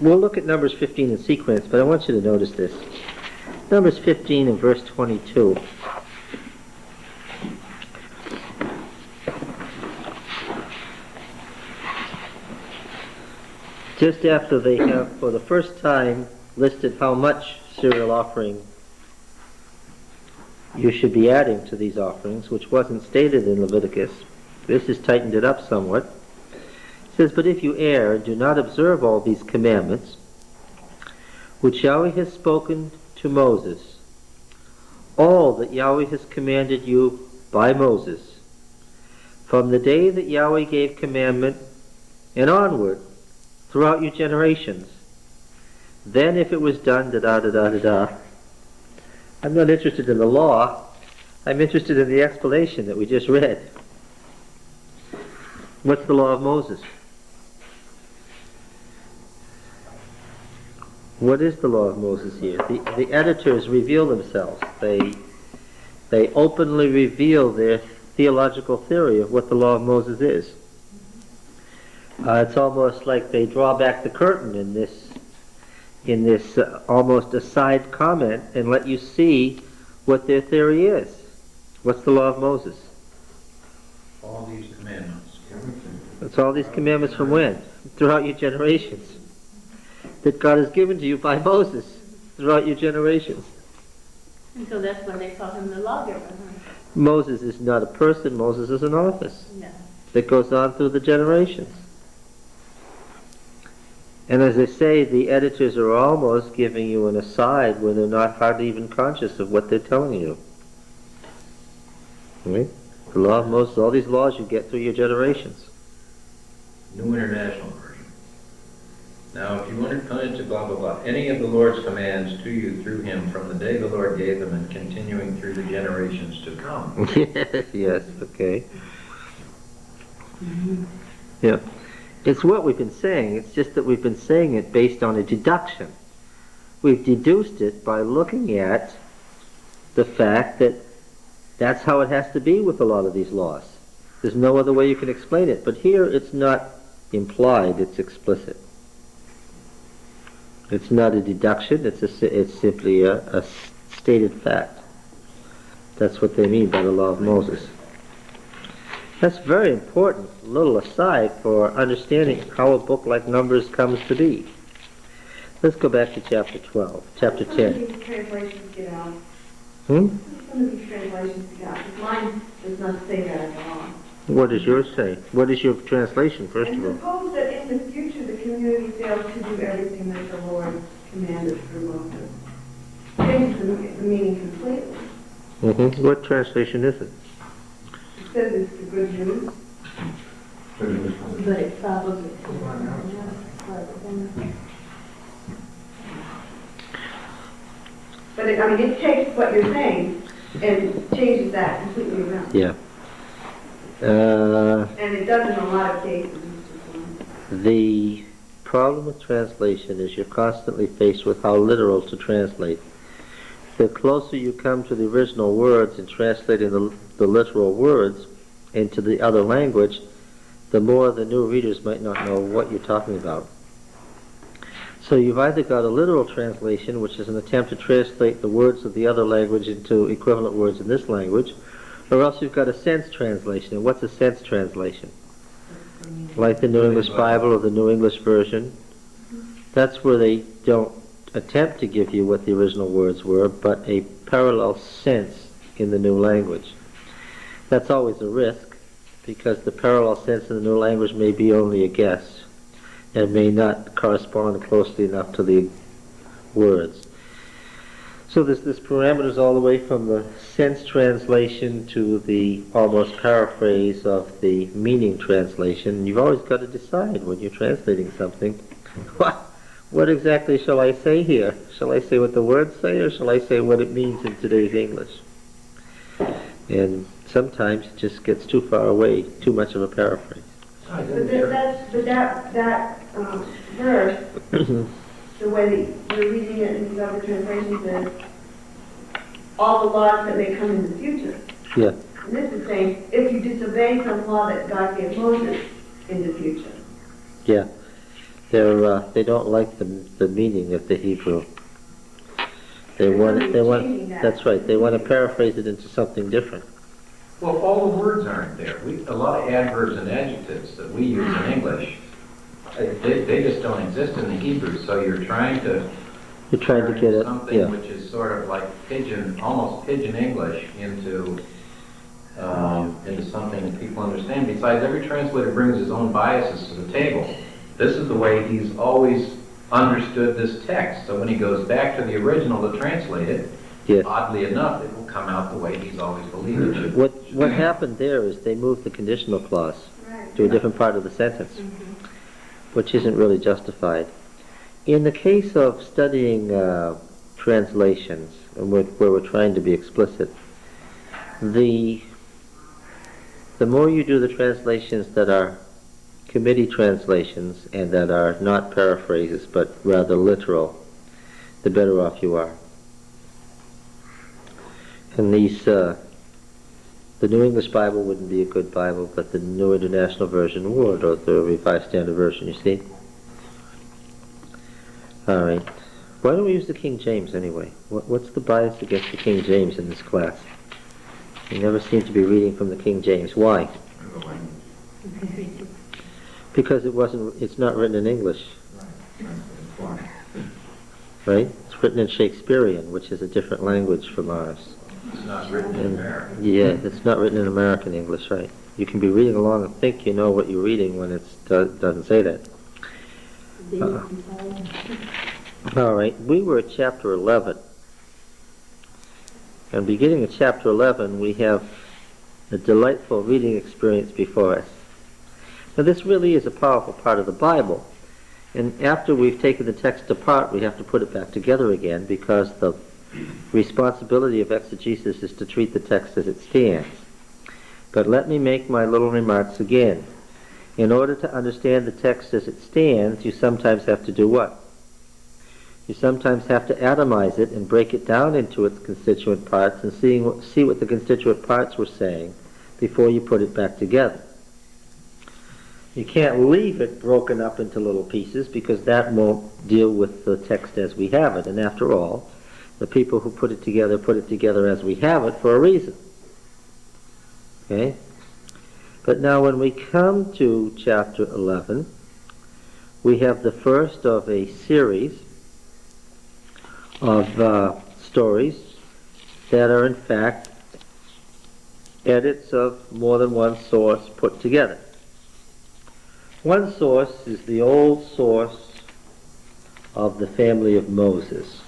We'll look at Numbers 15 in sequence, but I want you to notice this. Numbers 15 and verse 22. Just after they have, for the first time, listed how much cereal offering you should be adding to these offerings, which wasn't stated in Leviticus. This has tightened it up somewhat. It says, but if you err, do not observe all these commandments, which Yahweh has spoken to Moses, all that Yahweh has commanded you by Moses, from the day that Yahweh gave commandment and onward, throughout your generations. Then if it was done, da-da-da-da-da-da. I'm not interested in the law. I'm interested in the explanation that we just read. What's the law of Moses? What is the law of Moses here? The editors reveal themselves. They openly reveal their theological theory of what the law of Moses is. It's almost like they draw back the curtain in this almost aside comment and let you see what their theory is. What's the law of Moses? All these commandments. It's all these commandments from when? Throughout your generations. That God has given to you by Moses throughout your generations. And so that's when they call him the lawgiver. Huh? Moses is not a person, Moses is an office Yeah. that goes on through the generations. And as I say, the editors are almost giving you an aside where they're not hardly even conscious of what they're telling you. Right? The law of Moses, all these laws you get through your generations. New International Version. Now, if you want to come into blah, blah, blah, any of the Lord's commands to you through him from the day the Lord gave them and continuing through the generations to come. Yes, okay. Yeah. It's what we've been saying. It's just that we've been saying it based on a deduction. We've deduced it by looking at the fact that that's how it has to be with a lot of these laws. There's no other way you can explain it. But here it's not implied, it's explicit. It's not a deduction, it's simply a stated fact. That's what they mean by the law of Moses. That's very important, little aside for understanding how a book like Numbers comes to be. Let's go back to chapter 12, chapter 10. Some of these translations get out. Some of these translations get out. Mine does not say that at all. What does yours say? What is your translation, first of all? And suppose that in the future the community fails to do everything that the Lord commanded through Moses. Changes the meaning completely. What translation is it? It says it's the good news. But it probably But it takes what you're saying and changes that completely around. Yeah. And it does in a lot of cases. The problem with translation is you're constantly faced with how literal to translate. The closer you come to the original words in translating the literal words into the other language, the more the new readers might not know what you're talking about. So you've either got a literal translation, which is an attempt to translate the words of the other language into equivalent words in this language, or else you've got a sense translation. And what's a sense translation? Like the New English Bible or the New English Version. That's where they don't attempt to give you what the original words were, but a parallel sense in the new language. That's always a risk, because the parallel sense in the new language may be only a guess, and may not correspond closely enough to the words. So there's this parameters all the way from the sense translation to the almost paraphrase of the meaning translation. You've always got to decide when you're translating something, what exactly shall I say here? Shall I say what the words say, or shall I say what it means in today's English? And sometimes it just gets too far away, too much of a paraphrase. But that verse, the way that you're reading it in these other translations is all the laws that may come in the future. Yeah. And this is saying, if you disobey some law that God gave Moses in the future. Yeah. They don't like the meaning of the Hebrew. They want, changing that. that's right, they want to paraphrase it into something different. Well, all the words aren't there. A lot of adverbs and adjectives that we use in English, they just don't exist in the Hebrew, so you're trying to You're trying to turn get it, something yeah. which is sort of like almost pidgin English into something that people understand. Besides, every translator brings his own biases to the table. This is the way he's always understood this text. So when he goes back to the original to translate it, Yes. oddly enough, it will come out the way he's always believed it should. What happened there is they moved the conditional clause Right. to a different part of the sentence, which isn't really justified. In the case of studying translations, and where we're trying to be explicit, the more you do the translations that are committee translations and that are not paraphrases but rather literal, the better off you are. And the New English Bible wouldn't be a good Bible, but the New International Version would, or the Revised Standard Version, you see? All right. Why don't we use the King James anyway? What's the bias against the King James in this class? You never seem to be reading from the King James. Why? Because it's not written in English. Right? It's written in Shakespearean, which is a different language from ours. It's not written in American. Yeah, it's not written in American English, right? You can be reading along and think you know what you're reading when it doesn't say that. All right, we were at chapter 11. And beginning at chapter 11, we have a delightful reading experience before us. Now, this really is a powerful part of the Bible. And after we've taken the text apart, we have to put it back together again, because the responsibility of exegesis is to treat the text as it stands. But let me make my little remarks again. In order to understand the text as it stands, you sometimes have to do what? You sometimes have to atomize it and break it down into its constituent parts and see what the constituent parts were saying before you put it back together. You can't leave it broken up into little pieces, because that won't deal with the text as we have it. And after all, the people who put it together as we have it for a reason. Okay? But now when we come to chapter 11, we have the first of a series of stories that are in fact edits of more than one source put together. One source is the old source of the family of Moses.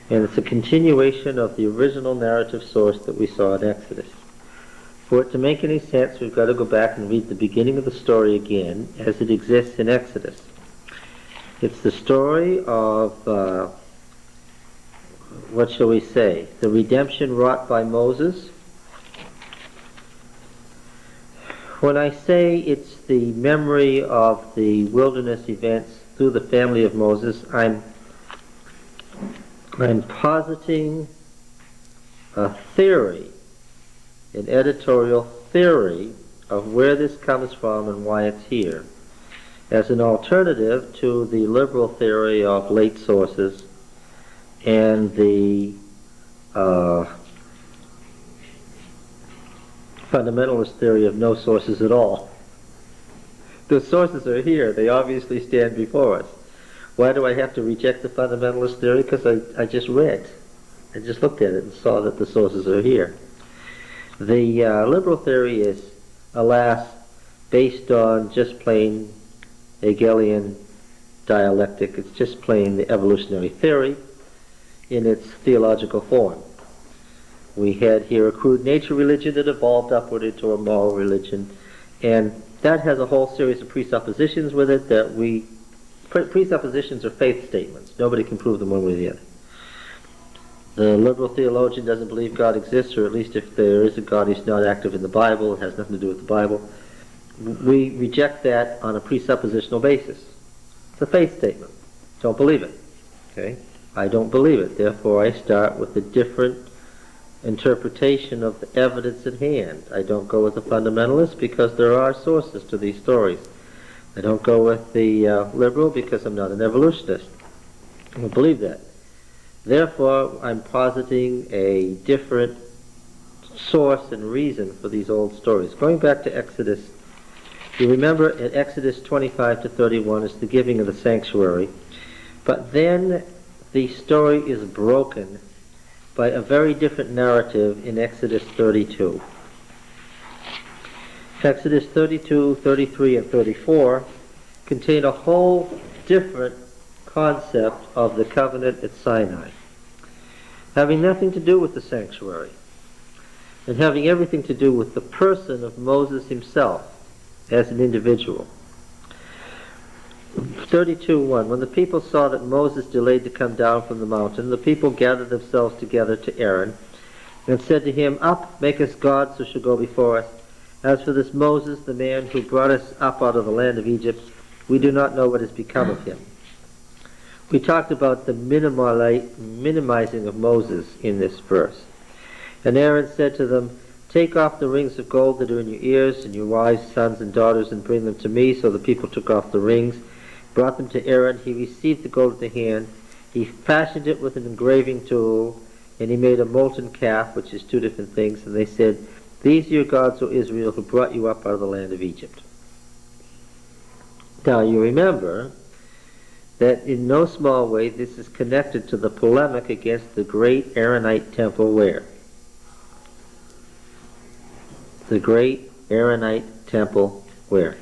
And it's a continuation of the original narrative source that we saw in Exodus. For it to make any sense, we've got to go back and read the beginning of the story again as it exists in Exodus. It's the story of, what shall we say, the redemption wrought by Moses. When I say it's the memory of the wilderness events through the family of Moses, I'm positing a theory, an editorial theory of where this comes from and why it's here, as an alternative to the liberal theory of late sources and the fundamentalist theory of no sources at all. The sources are here. They obviously stand before us. Why do I have to reject the fundamentalist theory? Because I just read. I just looked at it and saw that the sources are here. The liberal theory is, alas, based on just plain Hegelian dialectic. It's just plain the evolutionary theory in its theological form. We had here a crude nature religion that evolved upward into a moral religion, and that has a whole series of presuppositions with it that presuppositions are faith statements. Nobody can prove them one way or the other. The liberal theologian doesn't believe God exists, or at least if there is a God, he's not active in the Bible. It has nothing to do with the Bible. We reject that on a presuppositional basis. It's a faith statement. Don't believe it. Okay? I don't believe it. Therefore, I start with a different interpretation of the evidence at hand. I don't go with the fundamentalists because there are sources to these stories. I don't go with the liberal because I'm not an evolutionist. I don't believe that. Therefore, I'm positing a different source and reason for these old stories. Going back to Exodus, you remember in Exodus 25 to 31 is the giving of the sanctuary, but then the story is broken by a very different narrative in Exodus 32. Exodus 32, 33, and 34 contain a whole different concept of the covenant at Sinai, having nothing to do with the sanctuary, and having everything to do with the person of Moses himself as an individual. 32:1. When the people saw that Moses delayed to come down from the mountain, the people gathered themselves together to Aaron and said to him, "Up, make us gods who shall go before us. As for this Moses, the man who brought us up out of the land of Egypt, we do not know what has become of him." We talked about the minimizing of Moses in this verse. And Aaron said to them, "Take off the rings of gold that are in your ears, and your wives, sons, and daughters, and bring them to me." So the people took off the rings, brought them to Aaron. He received the gold at the hand. He fashioned it with an engraving tool, and he made a molten calf, which is two different things. And they said, "These are your gods, O Israel, who brought you up out of the land of Egypt." Now you remember that in no small way this is connected to the polemic against the great Aaronite temple where? The great Aaronite temple where?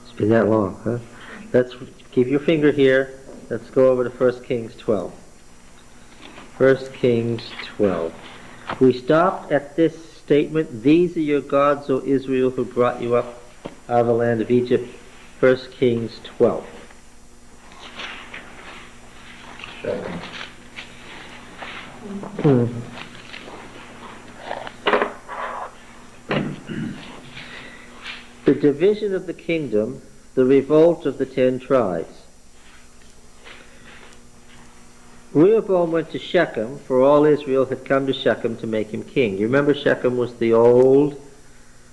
It's been that long, huh? Let's keep your finger here. Let's go over to 1 Kings 12. 1 Kings 12. We stopped at this statement, "These are your gods, O Israel, who brought you up out of the land of Egypt." 1 Kings 12. Second. The division of the kingdom, the revolt of the 10 tribes. Rehoboam went to Shechem, for all Israel had come to Shechem to make him king. You remember Shechem was the old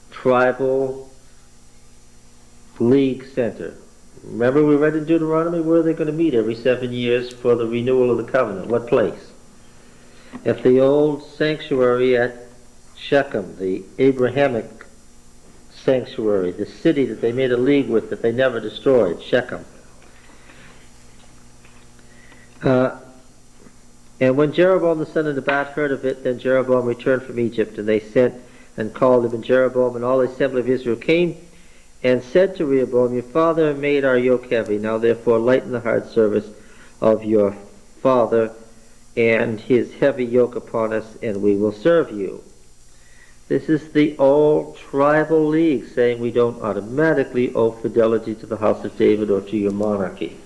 tribal league center. Remember we read in Deuteronomy, where are they going to meet every 7 years for the renewal of the covenant? What place? At the old sanctuary at Shechem, the Abrahamic sanctuary, the city that they made a league with that they never destroyed, Shechem. And when Jeroboam the son of Nebat heard of it, then Jeroboam returned from Egypt, and they sent and called him, and Jeroboam and all the assembly of Israel came and said to Rehoboam, "Your father made our yoke heavy. Now therefore lighten the hard service of your father and his heavy yoke upon us, and we will serve you." This is the old tribal league saying we don't automatically owe fidelity to the house of David or to your monarchy.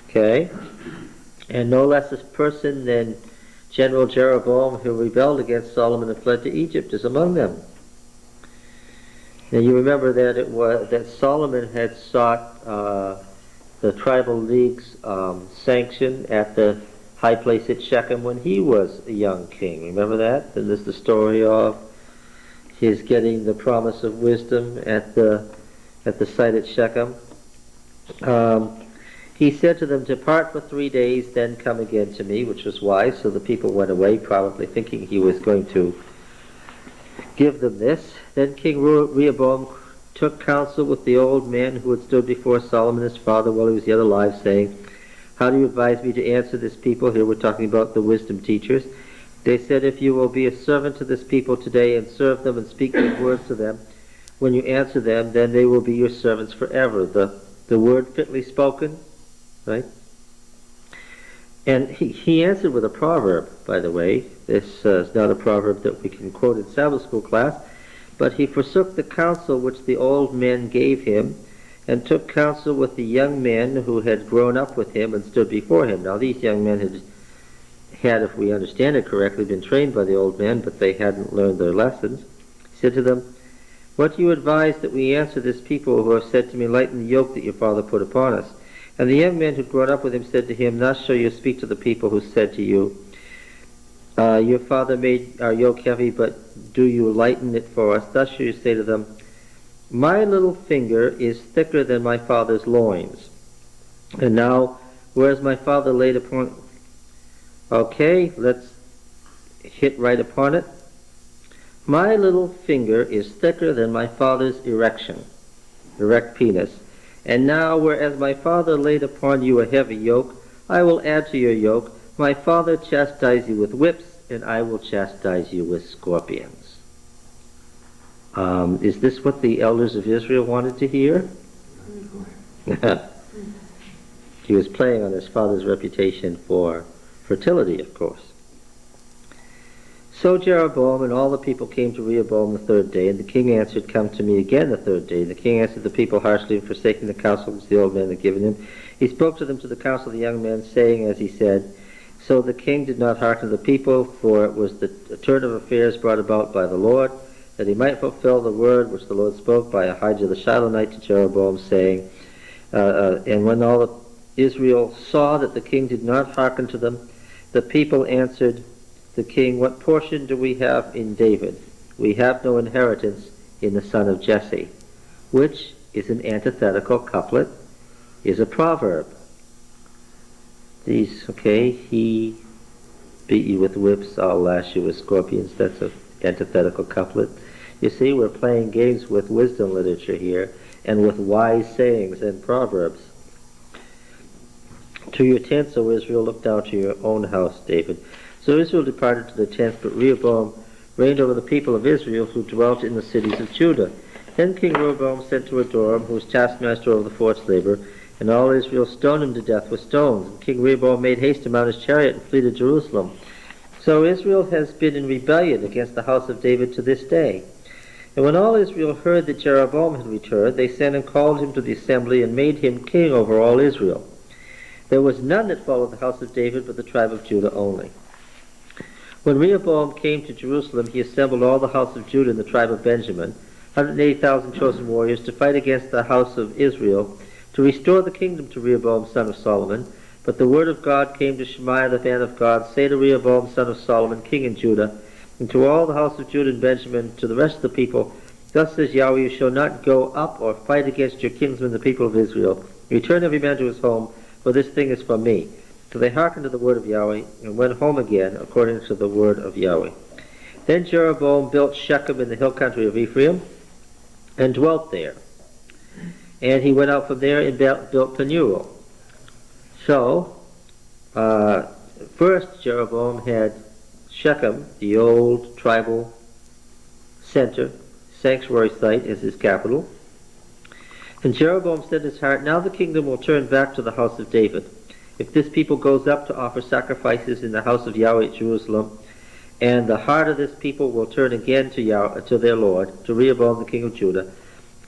Okay? And no less a person than General Jeroboam, who rebelled against Solomon and fled to Egypt, is among them. Now you remember that it was that Solomon had sought the tribal league's sanction at the high place at Shechem when he was a young king. Remember that? And there's the story of his getting the promise of wisdom at the site at Shechem. He said to them, "Depart for 3 days, then come again to me," which was wise. So the people went away, probably thinking he was going to give them this. Then King Rehoboam took counsel with the old men who had stood before Solomon his father while he was yet alive, saying, "How do you advise me to answer this people?" Here we're talking about the wisdom teachers. They said, "If you will be a servant to this people today and serve them and speak good words to them, when you answer them, then they will be your servants forever." The word fitly spoken, right? And he answered with a proverb, by the way. This is not a proverb that we can quote in Sabbath school class, but he forsook the counsel which the old men gave him, and took counsel with the young men who had grown up with him and stood before him. Now these young men had, if we understand it correctly, been trained by the old men, but they hadn't learned their lessons. He said to them, "What do you advise that we answer this people who have said to me, 'Lighten the yoke that your father put upon us'?" And the young men who had grown up with him said to him, "Thus shall you speak to the people who said to you, Your father made our yoke heavy, but do you lighten it for us? Thus you say to them, my little finger is thicker than my father's loins. And now, whereas my father laid upon... Okay, let's hit right upon it. My little finger is thicker than my father's erect penis. And now, whereas my father laid upon you a heavy yoke, I will add to your yoke. My father chastised you with whips, and I will chastise you with scorpions. Is this what the elders of Israel wanted to hear? He was playing on his father's reputation for fertility, of course. So Jeroboam and all the people came to Rehoboam the third day, and the king answered, come to me again the third day. The king answered the people harshly, and forsaking the counsel which the old men had given him, he spoke to them to the counsel of the young men, saying as he said. So the king did not hearken to the people, for it was the turn of affairs brought about by the Lord, that he might fulfill the word which the Lord spoke by Ahijah the Shilonite to Jeroboam, saying, and when all of Israel saw that the king did not hearken to them, the people answered the king, what portion do we have in David? We have no inheritance in the son of Jesse, which is an antithetical couplet, is a proverb. He beat you with whips, I'll lash you with scorpions. That's an antithetical couplet. You see, we're playing games with wisdom literature here, and with wise sayings and proverbs. To your tents, O Israel, look down to your own house, David. So Israel departed to the tents, but Rehoboam reigned over the people of Israel, who dwelt in the cities of Judah. Then King Rehoboam sent to Adoram, who was taskmaster over the forced labor, and all Israel stoned him to death with stones. And King Rehoboam made haste to mount his chariot and flee to Jerusalem. So Israel has been in rebellion against the house of David to this day. And when all Israel heard that Jeroboam had returned, they sent and called him to the assembly and made him king over all Israel. There was none that followed the house of David but the tribe of Judah only. When Rehoboam came to Jerusalem, he assembled all the house of Judah and the tribe of Benjamin, 180,000 chosen warriors, to fight against the house of Israel, to restore the kingdom to Rehoboam son of Solomon. But the word of God came to Shemaiah the man of God, say to Rehoboam son of Solomon, king in Judah, and to all the house of Judah and Benjamin, to the rest of the people, thus says Yahweh, you shall not go up or fight against your kinsmen the people of Israel. Return every man to his home, for this thing is from me. So they hearkened to the word of Yahweh, and went home again, according to the word of Yahweh. Then Jeroboam built Shechem in the hill country of Ephraim, and dwelt there. And he went out from there and built Penuel. So, first Jeroboam had Shechem, the old tribal center, sanctuary site, as his capital. And Jeroboam said in his heart, now the kingdom will turn back to the house of David. If this people goes up to offer sacrifices in the house of Yahweh at Jerusalem, and the heart of this people will turn again to their Lord, to Rehoboam the king of Judah,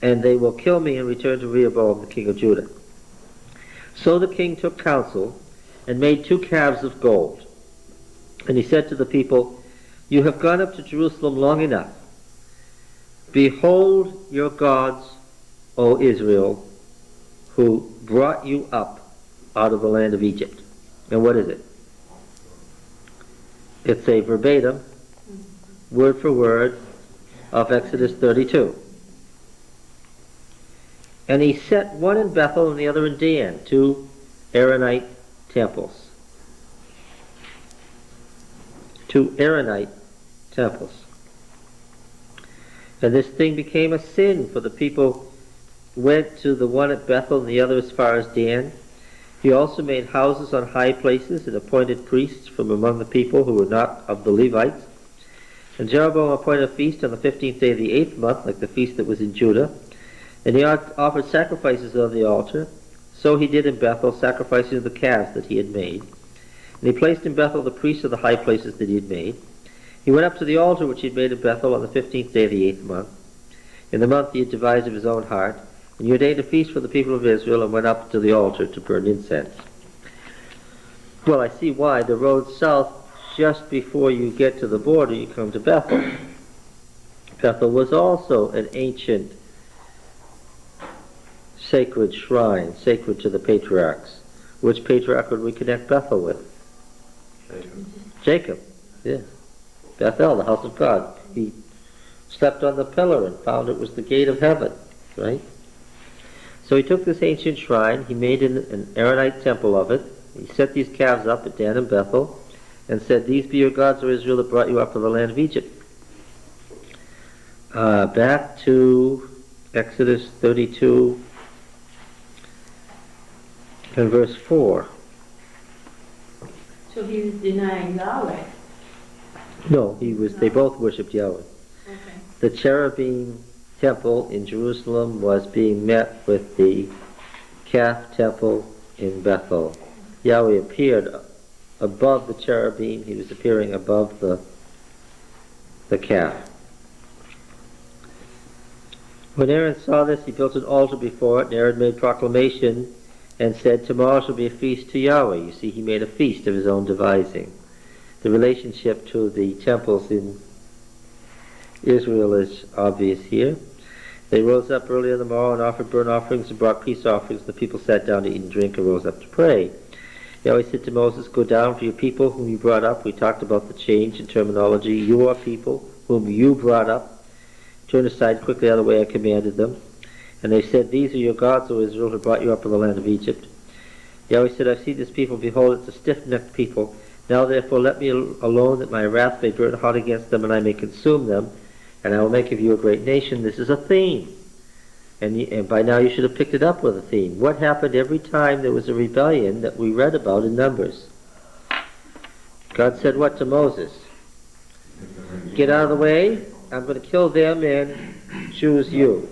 and they will kill me and return to Rehoboam the king of Judah. So the king took counsel and made 2 calves of gold. And he said to the people, you have gone up to Jerusalem long enough. Behold your gods, O Israel, who brought you up out of the land of Egypt. And what is it? It's a verbatim, word for word, of Exodus 32. And he set one in Bethel and the other in Dan, 2 Aaronite temples. 2 Aaronite temples. And this thing became a sin, for the people went to the one at Bethel and the other as far as Dan. He also made houses on high places and appointed priests from among the people who were not of the Levites. And Jeroboam appointed a feast on the 15th day of the 8th month, like the feast that was in Judah. And he offered sacrifices on the altar. So he did in Bethel, sacrificing the calves that he had made. And he placed in Bethel the priests of the high places that he had made. He went up to the altar which he had made in Bethel on the 15th day of the 8th month. In the month he had devised of his own heart. And he ordained a feast for the people of Israel, and went up to the altar to burn incense. Well, I see why. The road south, just before you get to the border, you come to Bethel. Bethel was also an ancient sacred shrine, sacred to the patriarchs. Which patriarch would we connect Bethel with? Jacob. Jacob. Yeah. Bethel, the house of God. He slept on the pillar and found it was the gate of heaven, right? So he took this ancient shrine, he made an Aaronite temple of it, he set these calves up at Dan and Bethel, and said, "These be your gods, O Israel, that brought you up from the land of Egypt." Back to Exodus 32 and verse 4. So he was denying Yahweh. No, they both worshipped Yahweh. Okay. The cherubim temple in Jerusalem was being met with the calf temple in Bethel. Yahweh appeared above the cherubim, he was appearing above the calf. When Aaron saw this, he built an altar before it, and Aaron made proclamation and said, "Tomorrow shall be a feast to Yahweh." You see, he made a feast of his own devising. The relationship to the temples in Israel is obvious here. They rose up early in the morrow and offered burnt offerings and brought peace offerings. The people sat down to eat and drink and rose up to pray. Yahweh said to Moses, "Go down for your people whom you brought up." We talked about the change in terminology. Your people whom you brought up. Turn aside quickly out of the way I commanded them. And they said, "These are your gods, O Israel, who brought you up from the land of Egypt." Yahweh said, "I've seen this people, behold, it's a stiff-necked people. Now therefore let me alone, that my wrath may burn hot against them, and I may consume them, and I will make of you a great nation." This is a theme. And by now you should have picked it up with a theme. What happened every time there was a rebellion that we read about in Numbers? God said what to Moses? "Get out of the way. I'm going to kill them and choose you.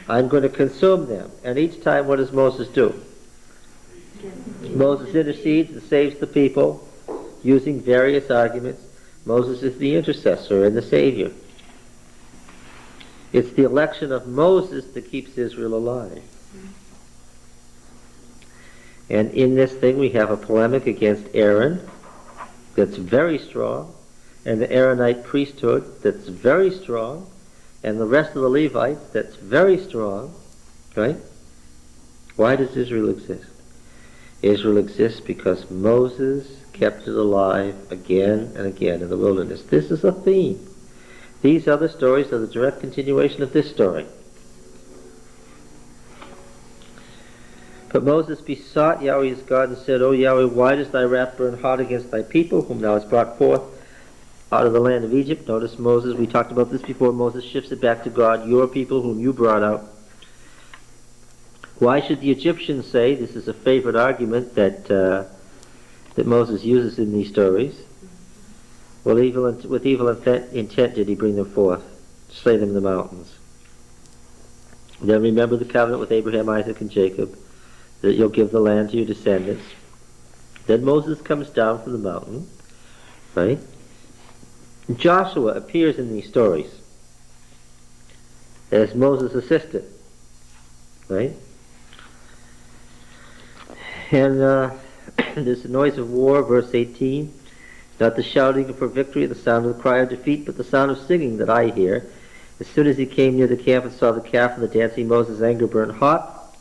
I'm going to consume them." And each time, what does Moses do? Moses intercedes and saves the people using various arguments. Moses is the intercessor and the savior. It's the election of Moses that keeps Israel alive. And in this thing we have a polemic against Aaron that's very strong, and the Aaronite priesthood that's very strong, and the rest of the Levites that's very strong, right? Why does Israel exist? Israel exists because Moses kept it alive again and again in the wilderness. This is a theme. These other stories are the direct continuation of this story. But Moses besought Yahweh his God and said, "O Yahweh, why does thy wrath burn hot against thy people, whom thou hast brought forth out of the land of Egypt?" Notice Moses, we talked about this before, Moses shifts it back to God, "Your people whom you brought out." Why should the Egyptians say, this is a favorite argument that Moses uses in these stories, well, with evil intent did he bring them forth, slay them in the mountains. Then remember the covenant with Abraham, Isaac, and Jacob, that you'll give the land to your descendants. Then Moses comes down from the mountain, right? Joshua appears in these stories as Moses' assistant, right? And there's the noise of war, verse 18. Not the shouting for victory, the sound of the cry of defeat, but the sound of singing that I hear. As soon as he came near the camp and saw the calf and the dancing, Moses' anger burned hot,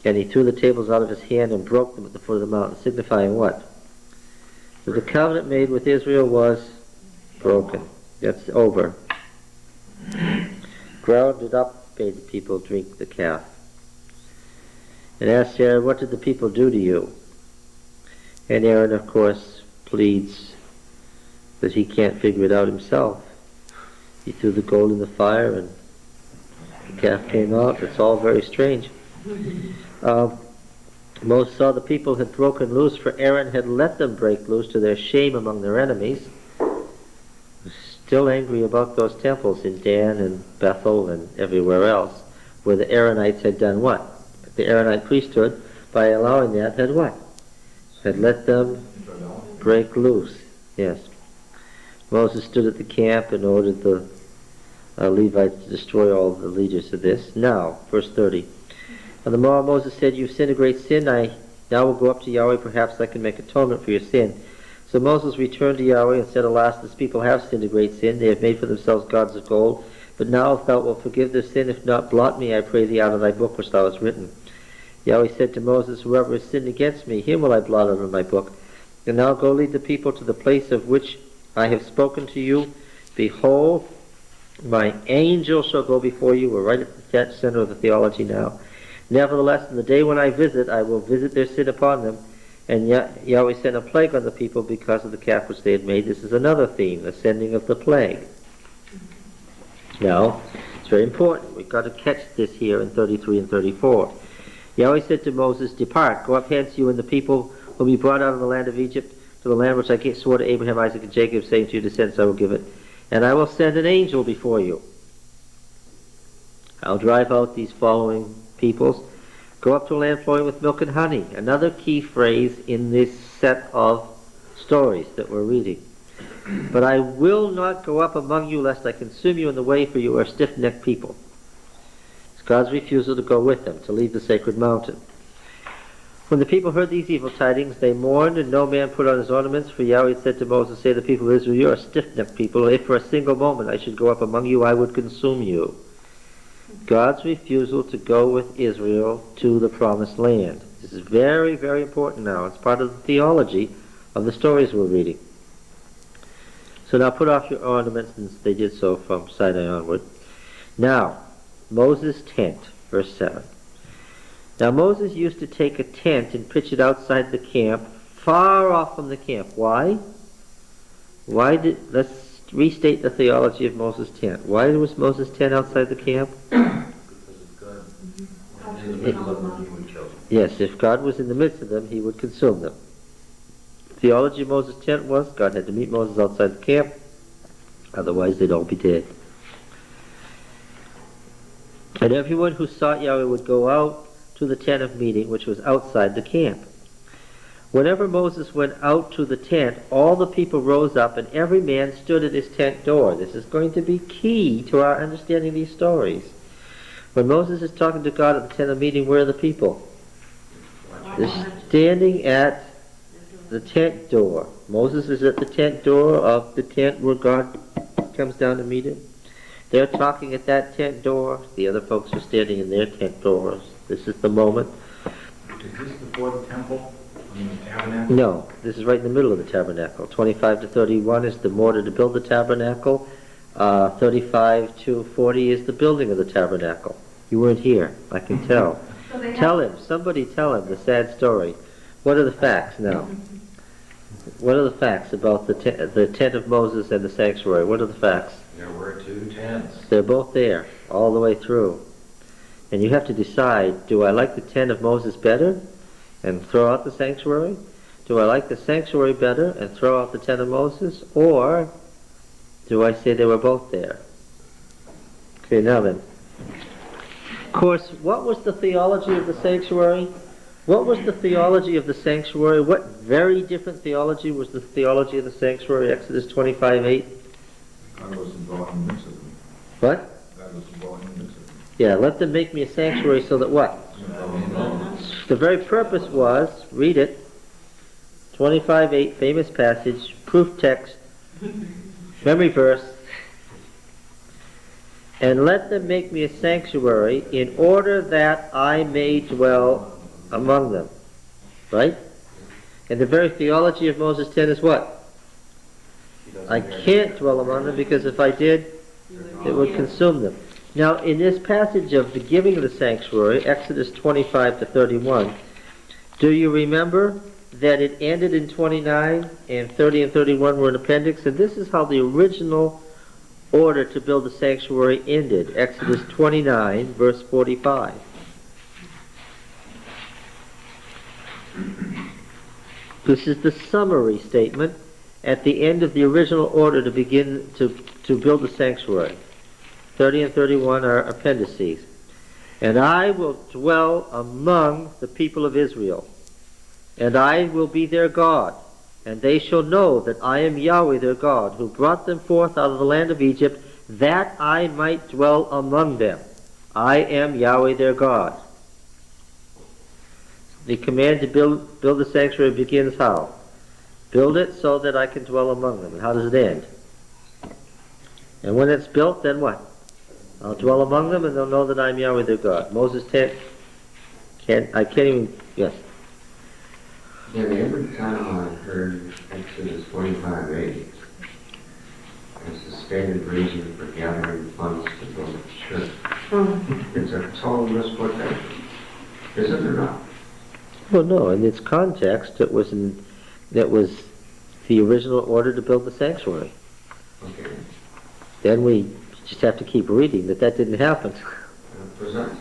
and he threw the tables out of his hand and broke them at the foot of the mountain, signifying what? That the covenant made with Israel was broken. That's over. Ground it up, bade the people drink the calf. And asked Aaron, "What did the people do to you?" And Aaron, of course, pleads that he can't figure it out himself. He threw the gold in the fire and the calf came out. It's all very strange. Moses saw the people had broken loose, for Aaron had let them break loose to their shame among their enemies. Still angry about those temples in Dan and Bethel and everywhere else, where the Aaronites had done what? The Aaronite priesthood, by allowing that, had what? Had let them break loose. Yes. Moses stood at the camp and ordered the Levites to destroy all the leaders of this. Now, verse 30. On the morrow Moses said, "You've sinned a great sin. I now will go up to Yahweh. Perhaps I can make atonement for your sin." So Moses returned to Yahweh and said, "Alas, this people have sinned a great sin. They have made for themselves gods of gold. But now if thou wilt forgive their sin, if not, blot me, I pray thee, out of thy book which thou hast written." Yahweh said to Moses, "Whoever has sinned against me, him will I blot out of my book. And now go lead the people to the place of which I have spoken to you. Behold, my angel shall go before you. We're right at the center of the theology now. Nevertheless, in the day when I will visit their sin upon them. And Yahweh sent a plague on the people because of the calf which they had made. This is another theme, the sending of the plague. Now, it's very important. We've got to catch this here in 33 and 34. Yahweh said to Moses, Depart, go up hence, you and the people whom you brought out of the land of Egypt, to the land which I swore to Abraham, Isaac, and Jacob, saying to your descendants, I will give it. And I will send an angel before you. I'll drive out these following peoples. Go up to a land flowing with milk and honey. Another key phrase in this set of stories that we're reading. But I will not go up among you, lest I consume you in the way, for you are a stiff-necked people. It's God's refusal to go with them, to leave the sacred mountain. When the people heard these evil tidings, they mourned, and no man put on his ornaments, for Yahweh said to Moses, Say to the people of Israel, You are a stiff-necked people. If for a single moment I should go up among you, I would consume you. God's refusal to go with Israel to the promised land. This is very, very important now. It's part of the theology of the stories we're reading. So now put off your ornaments, and they did so from Sinai onward. Now, Moses' tent, verse 7. Now Moses used to take a tent and pitch it outside the camp, far off from the camp. Why? Let's restate the theology of Moses' tent. Why was Moses' tent outside the camp? Because of God. In the middle of them, he would kill them. Yes, if God was in the midst of them, he would consume them. Theology of Moses' tent was God had to meet Moses outside the camp, otherwise they'd all be dead. And everyone who sought Yahweh would go out to the tent of meeting, which was outside the camp. Whenever Moses went out to the tent, all the people rose up, and every man stood at his tent door. This is going to be key to our understanding these stories. When Moses is talking to God at the tent of meeting, where are the people? They're standing at the tent door. Moses is at the tent door of the tent where God comes down to meet him. They're talking at that tent door. The other folks are standing in their tent doors. This is the moment. Is this before the temple? I mean, the tabernacle? No, this is right in the middle of the tabernacle. 25 to 31 is the mortar to build the tabernacle. 35 to 40 is the building of the tabernacle. You weren't here, I can tell. Somebody tell him the sad story. What are the facts now? What are the facts about the tent of Moses and the sanctuary? What are the facts? There were two tents. They're both there, all the way through. And you have to decide, do I like the tent of Moses better and throw out the sanctuary? Do I like the sanctuary better and throw out the tent of Moses? Or do I say they were both there? Okay, now then. Of course, what was the theology of the sanctuary? What was the theology of the sanctuary? What very different theology was the theology of the sanctuary? Exodus 25:8. God was involved in the midst of them. What? God was involved in the midst of them. Yeah, let them make me a sanctuary so that what? The very purpose was, read it, 25:8, famous passage, proof text, memory verse, and let them make me a sanctuary in order that I may dwell among them. Right? And the very theology of Moses 10 is what? I can't dwell among them because if I did, it would consume them. Now, in this passage of the giving of the sanctuary, Exodus 25 to 31, do you remember that it ended in 29 and 30 and 31 were an appendix? And this is how the original order to build the sanctuary ended. Exodus 29, verse 45. This is the summary statement at the end of the original order to begin to build the sanctuary. 30 and 31 are appendices. And I will dwell among the people of Israel, and I will be their God, and they shall know that I am Yahweh their God, who brought them forth out of the land of Egypt, that I might dwell among them. I am Yahweh their God. The command to build the sanctuary begins how? Build it so that I can dwell among them. And how does it end? And when it's built, then what? I'll dwell among them, and they'll know that I'm Yahweh their God. Moses 10, yes. And every time I heard Exodus 25:8 as the stated reason for gathering funds to build a church, it's a total misquotation. Is it or not? Well, no, in its context, it was the original order to build the sanctuary. Okay. Then we just have to keep reading that didn't happen. Precisely.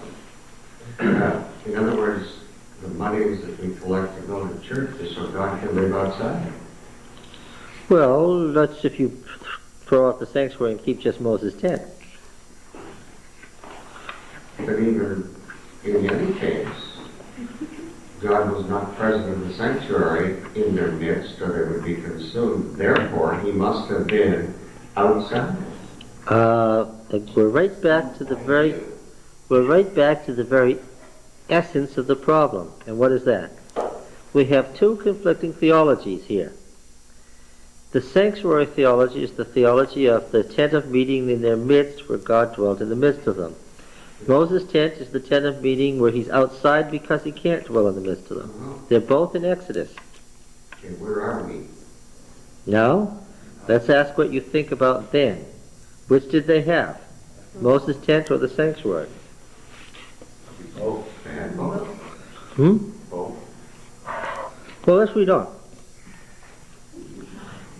In other words, the monies that we collect to build a church is so God can live outside. Well, that's if you throw out the sanctuary and keep just Moses' tent. But even in any case, God was not present in the sanctuary in their midst, or they would be consumed. Therefore, he must have been outside. We're right back to the very essence of the problem. And what is that? We have two conflicting theologies here. The sanctuary theology is the theology of the tent of meeting in their midst, where God dwelt in the midst of them. Moses' tent is the tent of meeting where he's outside because he can't dwell in the midst of them. They're both in Exodus. Okay, where are we? Now, let's ask what you think about then. Which did they have? Moses' tent or the sanctuary? Oh, They had both. oh. Well, let's read on.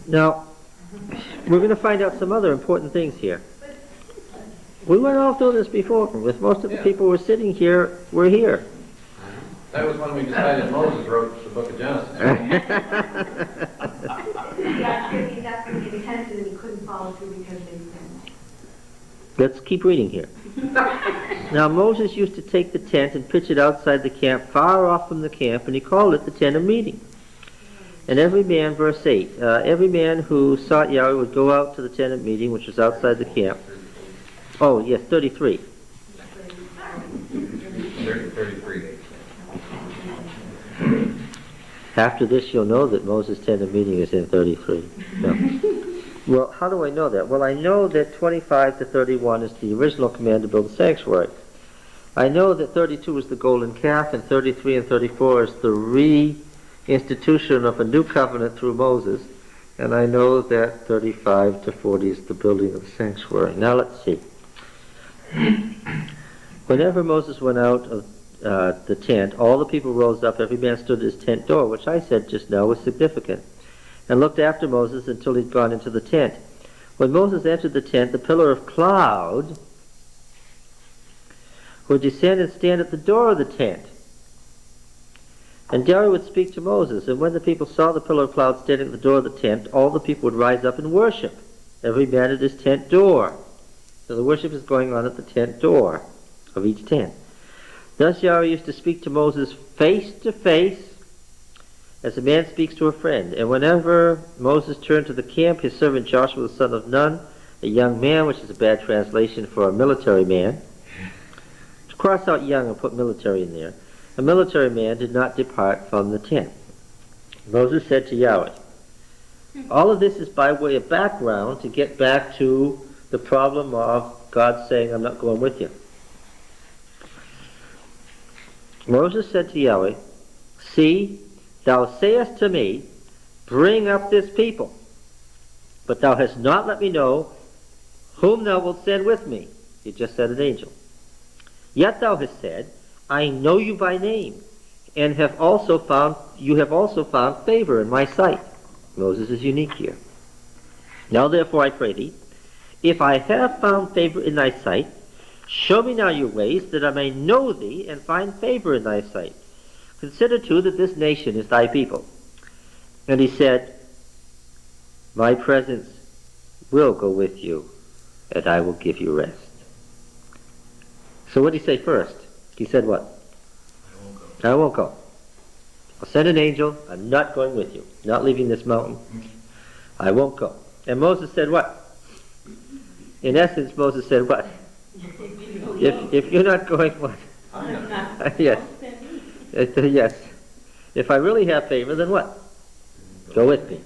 Now, we're going to find out some other important things here. We went all through this before. With most of the people who were sitting here, we're here. That was when we decided Moses wrote the book of Genesis. That's the intent, and he couldn't follow through because they sinned. Let's keep reading here. Now, Moses used to take the tent and pitch it outside the camp, far off from the camp, and he called it the tent of meeting. And every man, verse 8, every man who sought Yahweh would go out to the tent of meeting, which was outside the camp. Oh, yes, 33. 33. After this, you'll know that Moses' tent of meeting is in 33. No. Well, how do I know that? Well, I know that 25 to 31 is the original command to build the sanctuary. I know that 32 is the golden calf, and 33 and 34 is the reinstitution of a new covenant through Moses. And I know that 35 to 40 is the building of the sanctuary. Now let's see. Whenever Moses went out of the tent, all the people rose up, every man stood at his tent door, which I said just now was significant, and looked after Moses until he'd gone into the tent. When Moses entered the tent, the pillar of cloud would descend and stand at the door of the tent. And Yahweh would speak to Moses, and when the people saw the pillar of cloud standing at the door of the tent, all the people would rise up and worship, every man at his tent door. So the worship is going on at the tent door of each tent. Thus Yahweh used to speak to Moses face to face, as a man speaks to a friend. And whenever Moses turned to the camp, his servant Joshua the son of Nun, a young man, which is a bad translation for a military man, to cross out young and put military in there, a military man did not depart from the tent. Moses said to Yahweh, all of this is by way of background to get back to the problem of God saying, I'm not going with you. Moses said to Yahweh, see, thou sayest to me, bring up this people, but thou hast not let me know whom thou wilt send with me. You just said an angel. Yet thou hast said, I know you by name, and you have also found favor in my sight. Moses is unique here. Now therefore I pray thee, if I have found favor in thy sight, show me now your ways, that I may know thee and find favor in thy sight. Consider too that this nation is thy people. And he said, my presence will go with you, and I will give you rest. So what did he say first? He said what? I won't go. I'll send an angel. I'm not going with you. Not leaving this mountain. I won't go. And Moses said what? In essence, Moses said what? If you're not going, what? Yes. Yes. If I really have favor, then what? Go with me.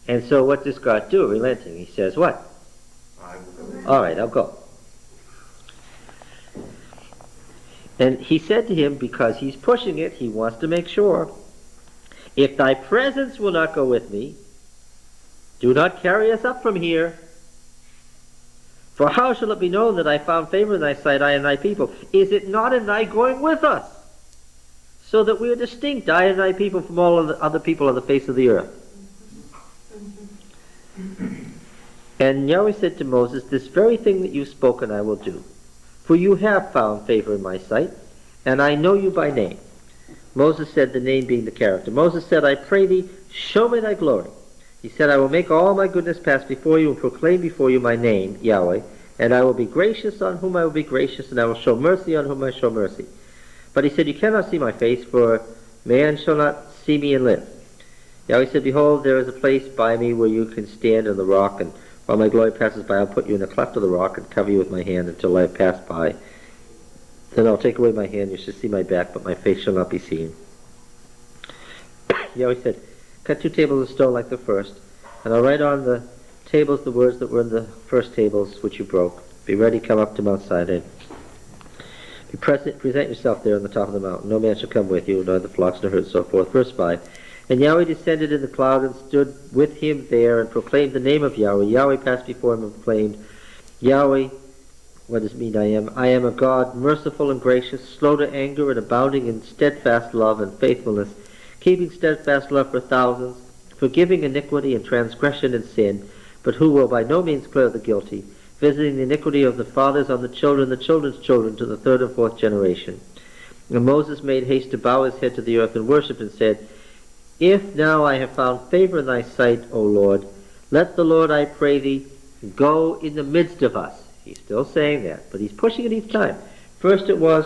And so what does God do, relenting? He says what? All right, I'll go. And he said to him, because he's pushing it, he wants to make sure, If thy presence will not go with me, do not carry us up from here. For how shall it be known that I found favor in thy sight, I and thy people? Is it not in thy going with us, so that we are distinct, I and thy people, from all of the other people on the face of the earth? And Yahweh said to Moses, this very thing that you've spoken I will do. For you have found favor in my sight, and I know you by name. Moses said, the name being the character. Moses said, I pray thee, show me thy glory. He said, I will make all my goodness pass before you and proclaim before you my name, Yahweh, and I will be gracious on whom I will be gracious, and I will show mercy on whom I show mercy. But he said, you cannot see my face, for man shall not see me and live. Yahweh said, behold, there is a place by me where you can stand on the rock, and while my glory passes by, I'll put you in a cleft of the rock and cover you with my hand until I have passed by. Then I'll take away my hand, you shall see my back, but my face shall not be seen. Yahweh said, cut 2 tables of stone like the first, and I'll write on the tables the words that were in the first tables which you broke. Be ready, come up to Mount Sinai. Present yourself there on the top of the mountain. No man shall come with you, nor the flocks nor herds, so forth. Verse 5. And Yahweh descended in the cloud and stood with him there and proclaimed the name of Yahweh. Yahweh passed before him and proclaimed, Yahweh, what does it mean I am? I am a God, merciful and gracious, slow to anger and abounding in steadfast love and faithfulness, keeping steadfast love for thousands, forgiving iniquity and transgression and sin, but who will by no means clear the guilty, visiting the iniquity of the fathers on the children's children to the 3rd and 4th generation. And Moses made haste to bow his head to the earth and worshipped and said, if now I have found favor in thy sight, O Lord, let the Lord, I pray thee, go in the midst of us. He's still saying that, but he's pushing it each time. First it was,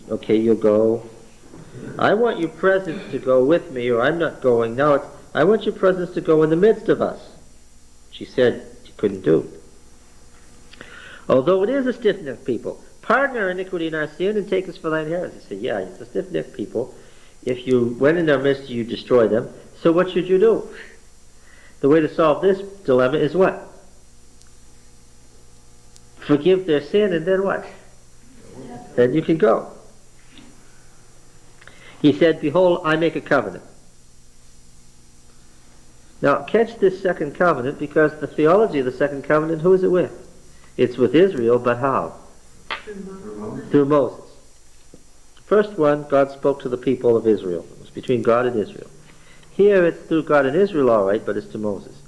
okay, you'll go. I want your presence to go with me, or I'm not going. Now it's, I want your presence to go in the midst of us. She said she couldn't do. Although it is a stiff-necked people, pardon our iniquity and our sin and take us for thine inheritance. He said, yeah, it's a stiff-necked people. If you went in their midst, you destroy them. So what should you do? The way to solve this dilemma is what? Forgive their sin, and then what? Then you can go. He said, behold, I make a covenant. Now, catch this second covenant, because the theology of the second covenant, who is it with? It's with Israel, but how? Through Moses. The first one, God spoke to the people of Israel. It was between God and Israel. Here it's through God and Israel, all right, but it's to Moses.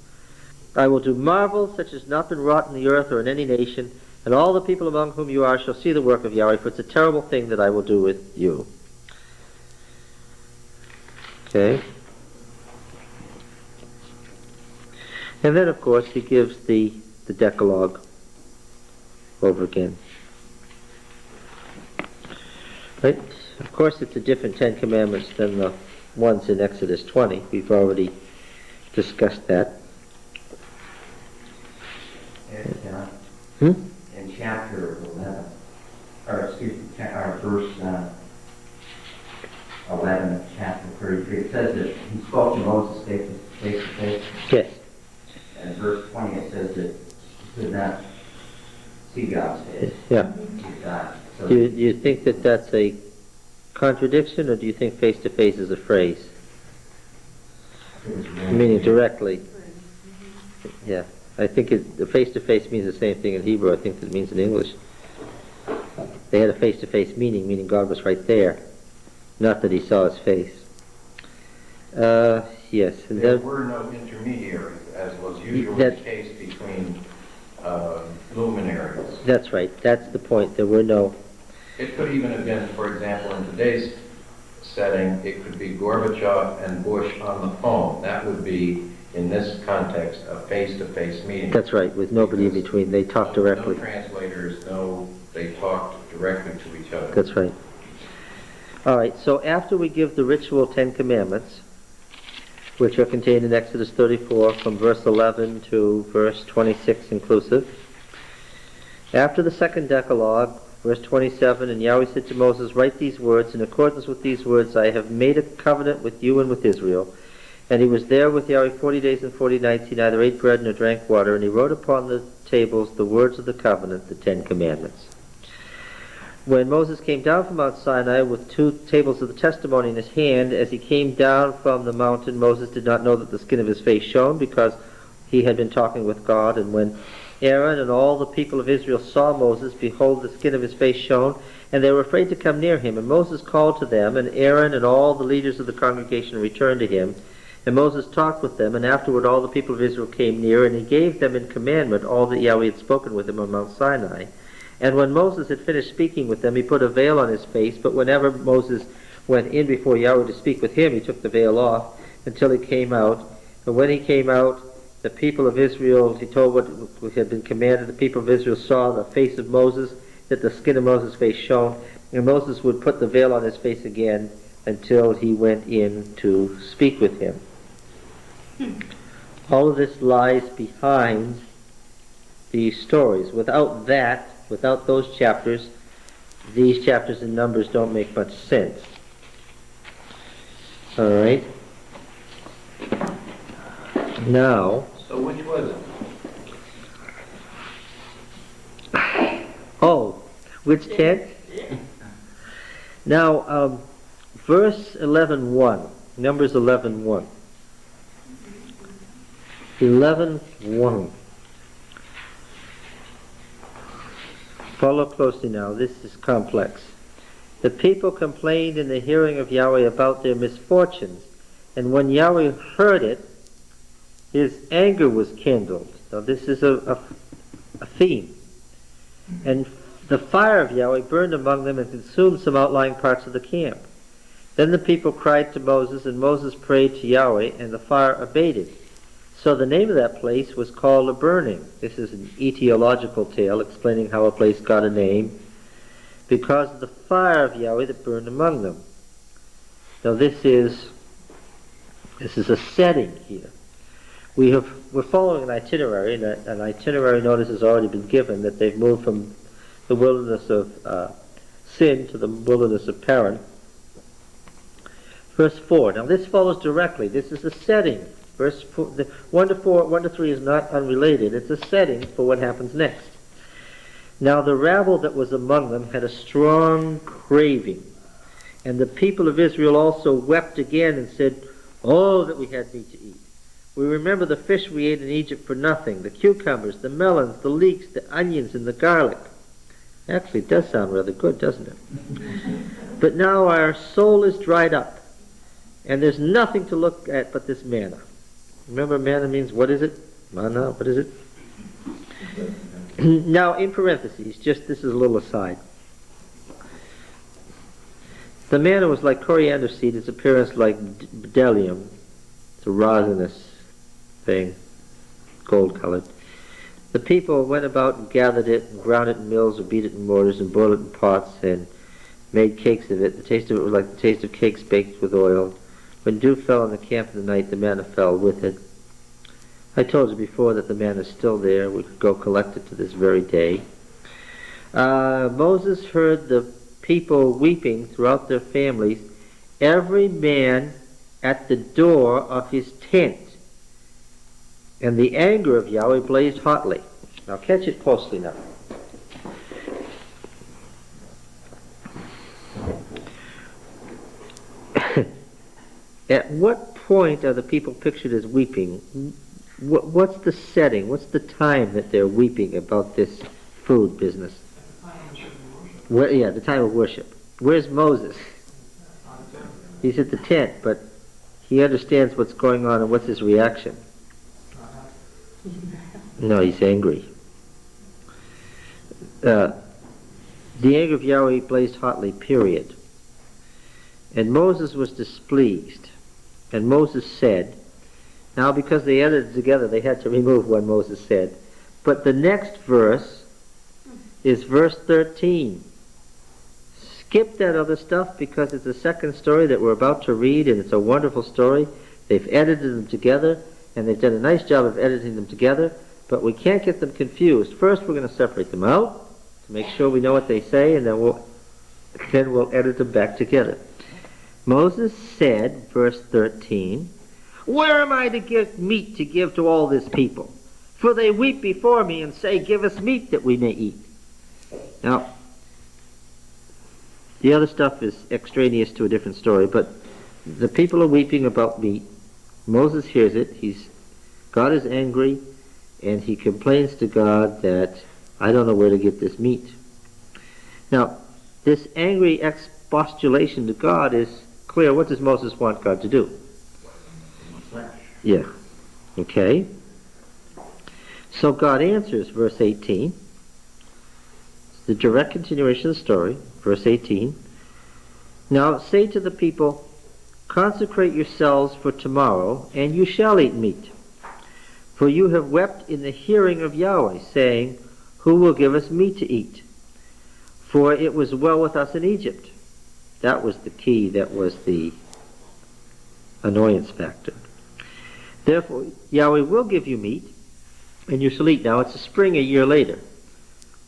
I will do marvels such as not been wrought in the earth or in any nation, and all the people among whom you are shall see the work of Yahweh, for it's a terrible thing that I will do with you. Okay. And then, of course, he gives the Decalogue over again. Right? Of course, it's a different 10 Commandments than the ones in Exodus 20. We've already discussed that. In chapter 11, or excuse me, verse 11 of chapter 33, it says that he spoke to Moses face to face. Yes. And verse 20 it says that he could not see God's face. Yeah. God. So Do you think that that's a contradiction, or do you think face-to-face is a phrase? Meaning directly. Yeah. I think the face-to-face means the same thing in Hebrew I think that it means in English. They had a face-to-face meaning, meaning God was right there, not that he saw his face. Yes. And There then, were no intermediaries, as was usually the case between luminaries. that's right. That's the point. There were no... It could even have been, for example, in today's setting, it could be Gorbachev and Bush on the phone. That would be, in this context, a face-to-face meeting. That's right, with nobody in between. They talked directly. No translators, they talked directly to each other. That's right. All right, so after we give the ritual 10 Commandments, which are contained in Exodus 34 from verse 11 to verse 26 inclusive, after the second Decalogue, verse 27, and Yahweh said to Moses, write these words, in accordance with these words I have made a covenant with you and with Israel. And he was there with Yahweh 40 days and 40 nights. He neither ate bread nor drank water, and he wrote upon the tables the words of the covenant, the 10 Commandments. When Moses came down from Mount Sinai with 2 tables of the testimony in his hand, as he came down from the mountain, Moses did not know that the skin of his face shone, because he had been talking with God. And when Aaron and all the people of Israel saw Moses, behold, the skin of his face shone, and they were afraid to come near him. And Moses called to them, and Aaron and all the leaders of the congregation returned to him. And Moses talked with them, and afterward all the people of Israel came near, and he gave them in commandment all that Yahweh had spoken with him on Mount Sinai. And when Moses had finished speaking with them, he put a veil on his face, but whenever Moses went in before Yahweh to speak with him, he took the veil off until he came out. And when he came out, the people of Israel, he told what had been commanded, the people of Israel saw the face of Moses, that the skin of Moses' face shone, and Moses would put the veil on his face again until he went in to speak with him. All of this lies behind these stories. Without that, without those chapters, these chapters in Numbers don't make much sense. All right. Now, So which was it? oh, which tent? Now, verse 11:1, Numbers 11:1. 11:1. Follow closely now. This is complex. The people complained in the hearing of Yahweh about their misfortunes, and when Yahweh heard it, his anger was kindled. Now this is a theme. And the fire of Yahweh burned among them and consumed some outlying parts of the camp. Then the people cried to Moses, and Moses prayed to Yahweh, and the fire abated. So the name of that place was called a burning. This is an etiological tale explaining how a place got a name, because of the fire of Yahweh that burned among them. Now this is a setting here. We're following an itinerary, and an itinerary notice has already been given that they've moved from the wilderness of Sin to the wilderness of Paran. Verse 4. Now this follows directly. This is a setting. Verse 4, 1 to 3 is not unrelated. It's a setting for what happens next. Now the rabble that was among them had a strong craving, and the people of Israel also wept again and said, "Oh, that we had meat to eat. We remember the fish we ate in Egypt for nothing, the cucumbers, the melons, the leeks, the onions, and the garlic." Actually, it does sound rather good, doesn't it? "But now our soul is dried up, and there's nothing to look at but this manna." Remember, manna means, what is it? Manna, what is it? Now, in parentheses, just this is a little aside. The manna was like coriander seed, its appearance like bdellium. It's a resinous thing, gold-colored. The people went about and gathered it, and ground it in mills, or beat it in mortars, and boiled it in pots, and made cakes of it. The taste of it was like the taste of cakes baked with oil. When dew fell on the camp in the night, the manna fell with it. I told you before that the manna is still there. We could go collect it to this very day. Moses heard the people weeping throughout their families, every man at the door of his tent. And the anger of Yahweh blazed hotly. Now catch it closely now. At what point are the people pictured as weeping? What's the setting? What's the time that they're weeping about this food business? The time of worship. Where's Moses? He's at the tent, but he understands what's going on, and what's his reaction? No, he's angry. The anger of Yahweh blazed hotly, period. And Moses was displeased. And Moses said, now because they edited together, they had to remove what Moses said. But the next verse is verse 13. Skip that other stuff because it's the second story that we're about to read, and it's a wonderful story. They've edited them together, and they've done a nice job of editing them together, but we can't get them confused. First, we're going to separate them out to make sure we know what they say, and then we'll edit them back together. Moses said, verse 13, "Where am I to get meat to give to all this people? For they weep before me and say, 'Give us meat that we may eat.'" Now, The other stuff is extraneous to a different story, but the people are weeping about meat. Moses hears it. God is angry, and he complains to God that, I don't know where to get this meat. Now, this angry expostulation to God is clear. What does Moses want God to do? Yeah. Okay. So God answers, verse 18. It's the direct continuation of the story, verse 18. Now say to the people, consecrate yourselves for tomorrow, and you shall eat meat. For you have wept in the hearing of Yahweh, saying, who will give us meat to eat? For it was well with us in Egypt. That was the key, that was the annoyance factor. Therefore, Yahweh will give you meat, and you shall eat. Now, it's a spring a year later.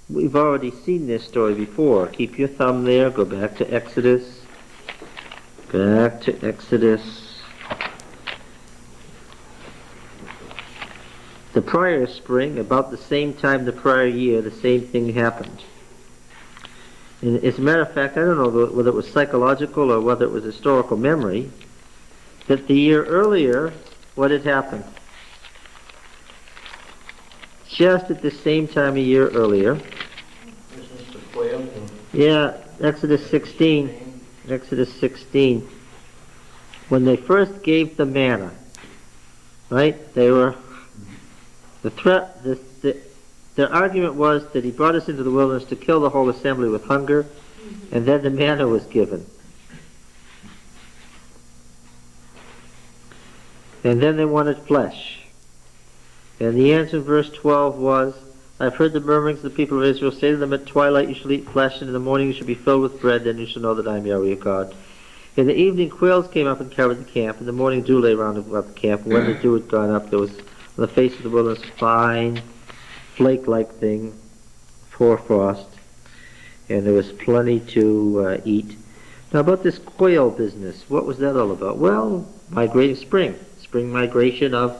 We've already seen this story before. Keep your thumb there. Go back to Exodus. Back to Exodus. The prior spring, about the same time the prior year, the same thing happened. And as a matter of fact, I don't know whether it was psychological or whether it was historical memory, that the year earlier, what had happened? Just at the same time a year earlier. Yeah, Exodus 16. Exodus 16. When they first gave the manna, right? They were, the threat, their argument was that he brought us into the wilderness to kill the whole assembly with hunger, and then the manna was given. And then they wanted flesh. And the answer in verse 12 was, I've heard the murmurings of the people of Israel. Say to them, at twilight you shall eat flesh, and in the morning you shall be filled with bread. Then you shall know that I am Yahweh your God. In the evening quails came up and covered the camp. In the morning dew lay round about the camp. And when the dew had gone up, there was on the face of the wilderness a fine, flake-like thing, hoarfrost. And there was plenty to eat. Now about this quail business, what was that all about? Well, migrating spring migration of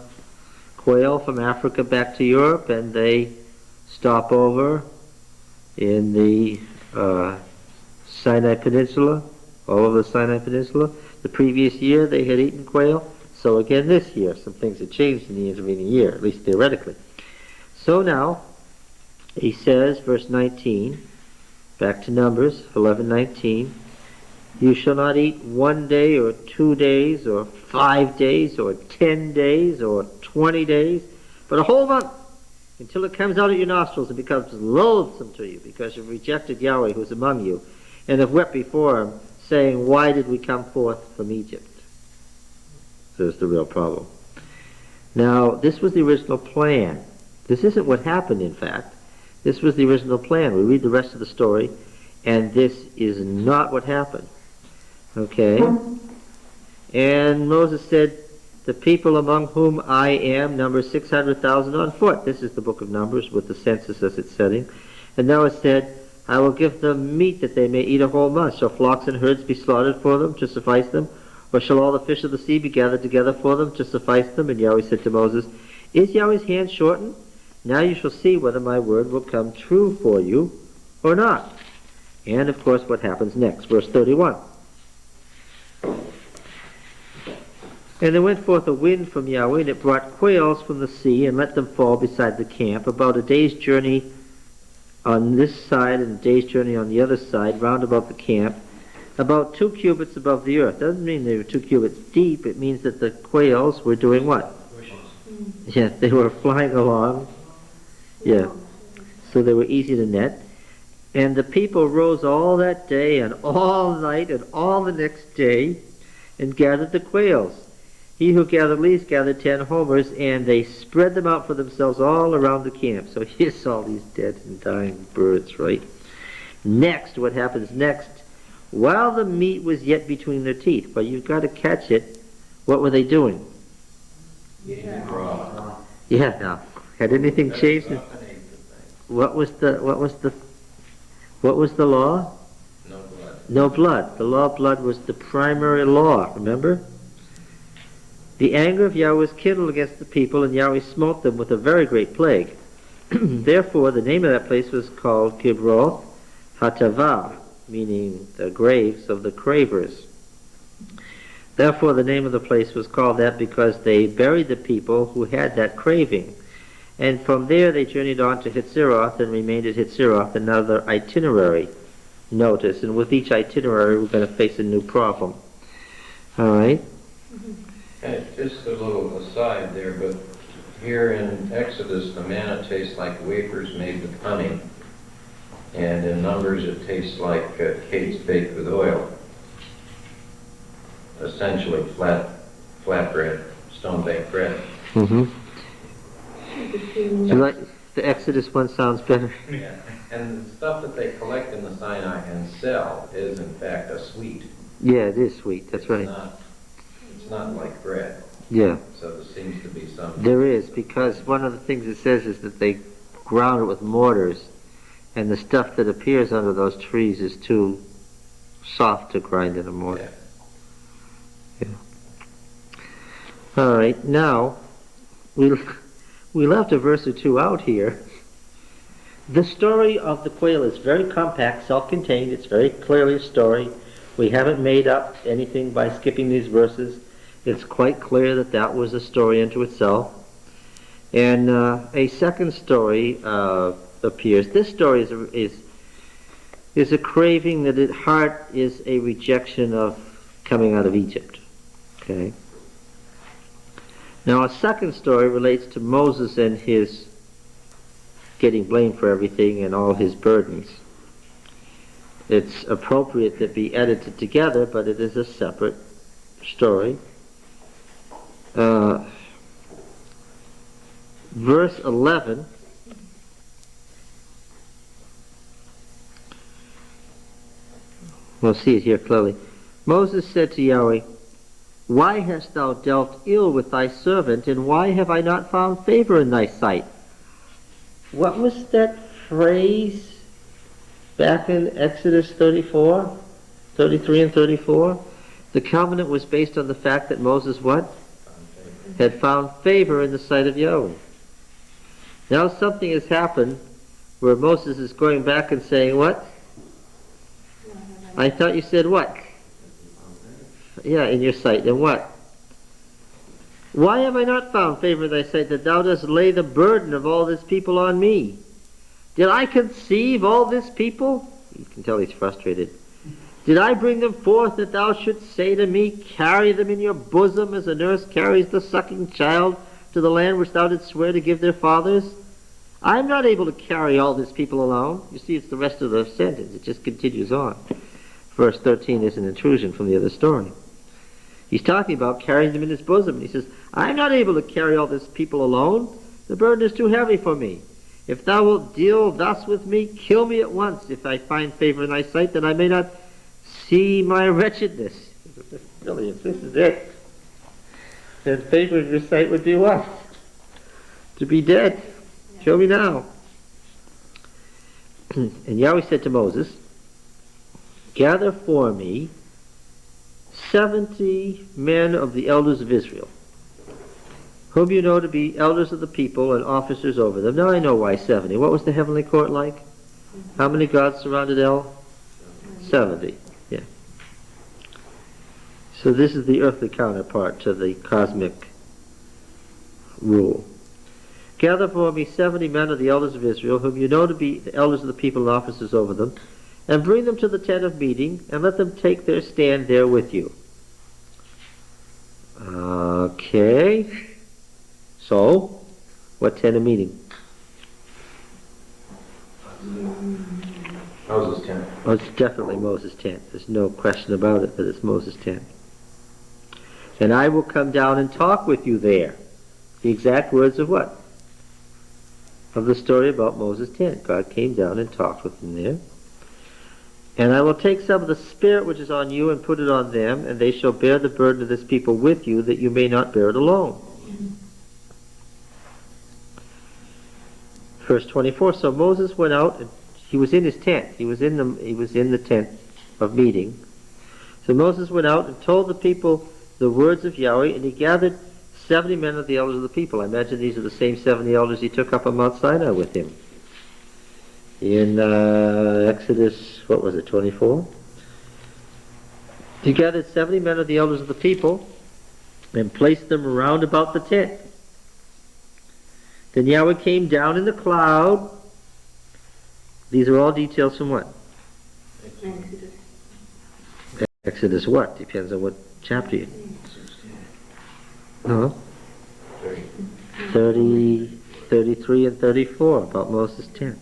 quail from Africa back to Europe, and they stop over in the Sinai Peninsula, all over the Sinai Peninsula. The previous year they had eaten quail, so again this year some things had changed in the intervening year, at least theoretically. So now he says, verse 19, back to Numbers 11:19, you shall not eat 1 day or 2 days or 5 days or 10 days or 20 days, but a whole month, until it comes out of your nostrils and becomes loathsome to you, because you've rejected Yahweh who is among you, and have wept before him, saying, why did we come forth from Egypt? So it's the real problem. Now, this was the original plan. This isn't what happened, in fact. This was the original plan. We read the rest of the story, and this is not what happened. Okay? And Moses said, the people among whom I am number 600,000 on foot. This is the book of Numbers with the census as it's setting. And Noah said, I will give them meat that they may eat a whole month. Shall flocks and herds be slaughtered for them to suffice them? Or shall all the fish of the sea be gathered together for them to suffice them? And Yahweh said to Moses, is Yahweh's hand shortened? Now you shall see whether my word will come true for you or not. And of course what happens next, verse 31. And there went forth a wind from Yahweh, and it brought quails from the sea, and let them fall beside the camp, about a day's journey on this side, and a day's journey on the other side, round about the camp, about 2 cubits above the earth. Doesn't mean they were 2 cubits deep, it means that the quails were doing what? Yeah, they were flying along. Yeah, so they were easy to net. And the people rose all that day, and all night, and all the next day, and gathered the quails. He who gathered least gathered 10 homers, and they spread them out for themselves all around the camp. So here's all these dead and dying birds, right? Next, what happens next? While the meat was yet between their teeth, but you've got to catch it, what were they doing? Yeah, raw. Yeah, now, had anything changed? What was the law? No blood. No blood. The law of blood was the primary law, remember? The anger of Yahweh was kindled against the people, and Yahweh smote them with a very great plague. Therefore, the name of that place was called Kibroth Hatavah, meaning the graves of the cravers. Therefore, the name of the place was called that because they buried the people who had that craving. And from there they journeyed on to Hitzeroth and remained at Hitzeroth, another itinerary. Notice, and with each itinerary we're going to face a new problem. All right? Hey, just a little aside there, but here in Exodus, the manna tastes like wafers made with honey. And in Numbers, it tastes like cakes baked with oil. Essentially flat bread, stone-baked bread. Mm-hmm. Like, the Exodus one sounds better. Yeah. And the stuff that they collect in the Sinai and sell is in fact a sweet. Yeah, it is sweet. That's right. It's not like bread. Yeah, So there seems to be some. there is, because one of the things it says is that they ground it with mortars, and the stuff that appears under those trees is too soft to grind in a mortar. Yeah. All right, now we left a verse or two out here. The story of the quail is very compact, self-contained. It's very clearly a story. We haven't made up anything by skipping these verses. It's quite clear that that was a story unto itself. And a second story appears. This story is a craving that at heart is a rejection of coming out of Egypt. Okay. Now a second story relates to Moses and his getting blamed for everything and all his burdens. It's appropriate that be edited together, but it is a separate story. Verse 11. We'll see it here clearly. Moses said to Yahweh, "Why hast thou dealt ill with thy servant, and why have I not found favor in thy sight?" What was that phrase back in Exodus 34, 33 and 34? The covenant was based on the fact that Moses what? Had found favor in the sight of Yahweh. Now something has happened where Moses is going back and saying, what? I thought you said what? Yeah, in your sight. And what? Why have I not found favor in thy sight, that thou dost lay the burden of all this people on me? Did I conceive all this people? You can tell he's frustrated. Did I bring them forth that thou shouldst say to me, carry them in your bosom as a nurse carries the sucking child to the land which thou didst swear to give their fathers? I am not able to carry all this people alone. You see, it's the rest of the sentence. It just continues on. Verse 13 is an intrusion from the other story. He's talking about carrying them in his bosom. He says, I am not able to carry all this people alone. The burden is too heavy for me. If thou wilt deal thus with me, kill me at once. If I find favor in thy sight, that I may not see my wretchedness. Really, if this is it, then favor in your sight would be what? To be dead. Kill me now. And Yahweh said to Moses, gather for me 70 men of the elders of Israel, whom you know to be elders of the people and officers over them. Now I know why 70. What was the heavenly court like? How many gods surrounded El? 70. Yeah. So this is the earthly counterpart to the cosmic rule. Gather for me 70 men of the elders of Israel, whom you know to be the elders of the people and officers over them, and bring them to the tent of meeting, and let them take their stand there with you. Okay. So, what tent of meeting? Moses' tent. Well, it's definitely Moses' tent. There's no question about it that it's Moses' tent. And I will come down and talk with you there. The exact words of what? Of the story about Moses' tent. God came down and talked with him there. And I will take some of the spirit which is on you and put it on them, and they shall bear the burden of this people with you, that you may not bear it alone. Verse 24. So Moses went out, and he was in his tent. He was in the tent of meeting. So Moses went out and told the people the words of Yahweh, and he gathered 70 men of the elders of the people. I imagine these are the same 70 elders he took up on Mount Sinai with him. in Exodus, what was it, 24? He gathered 70 men of the elders of the people and placed them round about the tent. Then Yahweh came down in the cloud. These are all details from what? Exodus. Exodus what? Depends on what chapter you... No? 30, 33 and 34 about Moses' tent.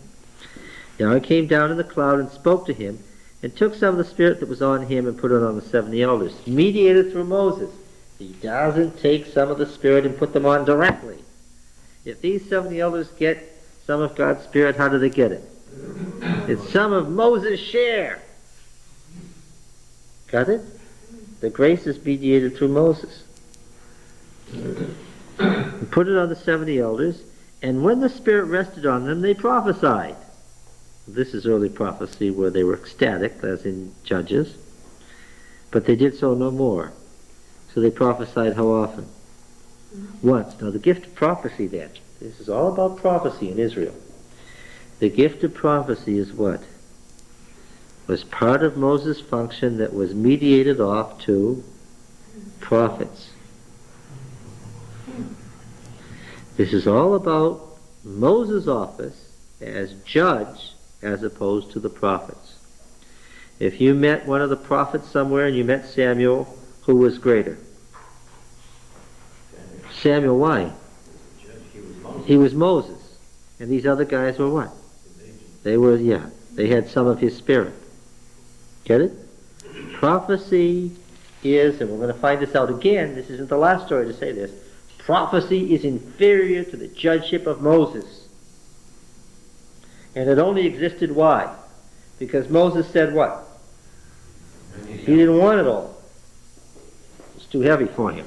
Yahweh came down in the cloud and spoke to him and took some of the spirit that was on him and put it on the 70 elders. Mediated through Moses. He doesn't take some of the spirit and put them on directly. If these 70 elders get some of God's spirit, how do they get it? It's some of Moses' share. Got it? The grace is mediated through Moses. He put it on the 70 elders, and when the Spirit rested on them, they prophesied. This is early prophecy where they were ecstatic, as in Judges, but they did so no more. So they prophesied how often? Once. Now the gift of prophecy then, this is all about prophecy in Israel. The gift of prophecy is what? Was part of Moses' function that was mediated off to prophets. This is all about Moses' office as judge as opposed to the prophets. If you met one of the prophets somewhere and you met Samuel, who was greater? Samuel, why? He was Moses. And these other guys were what? They were, they had some of his spirit. Get it? Prophecy is, and we're going to find this out again, this isn't the last story to say this, prophecy is inferior to the judgeship of Moses. And it only existed why? Because Moses said what? He didn't want it all. It's too heavy for him.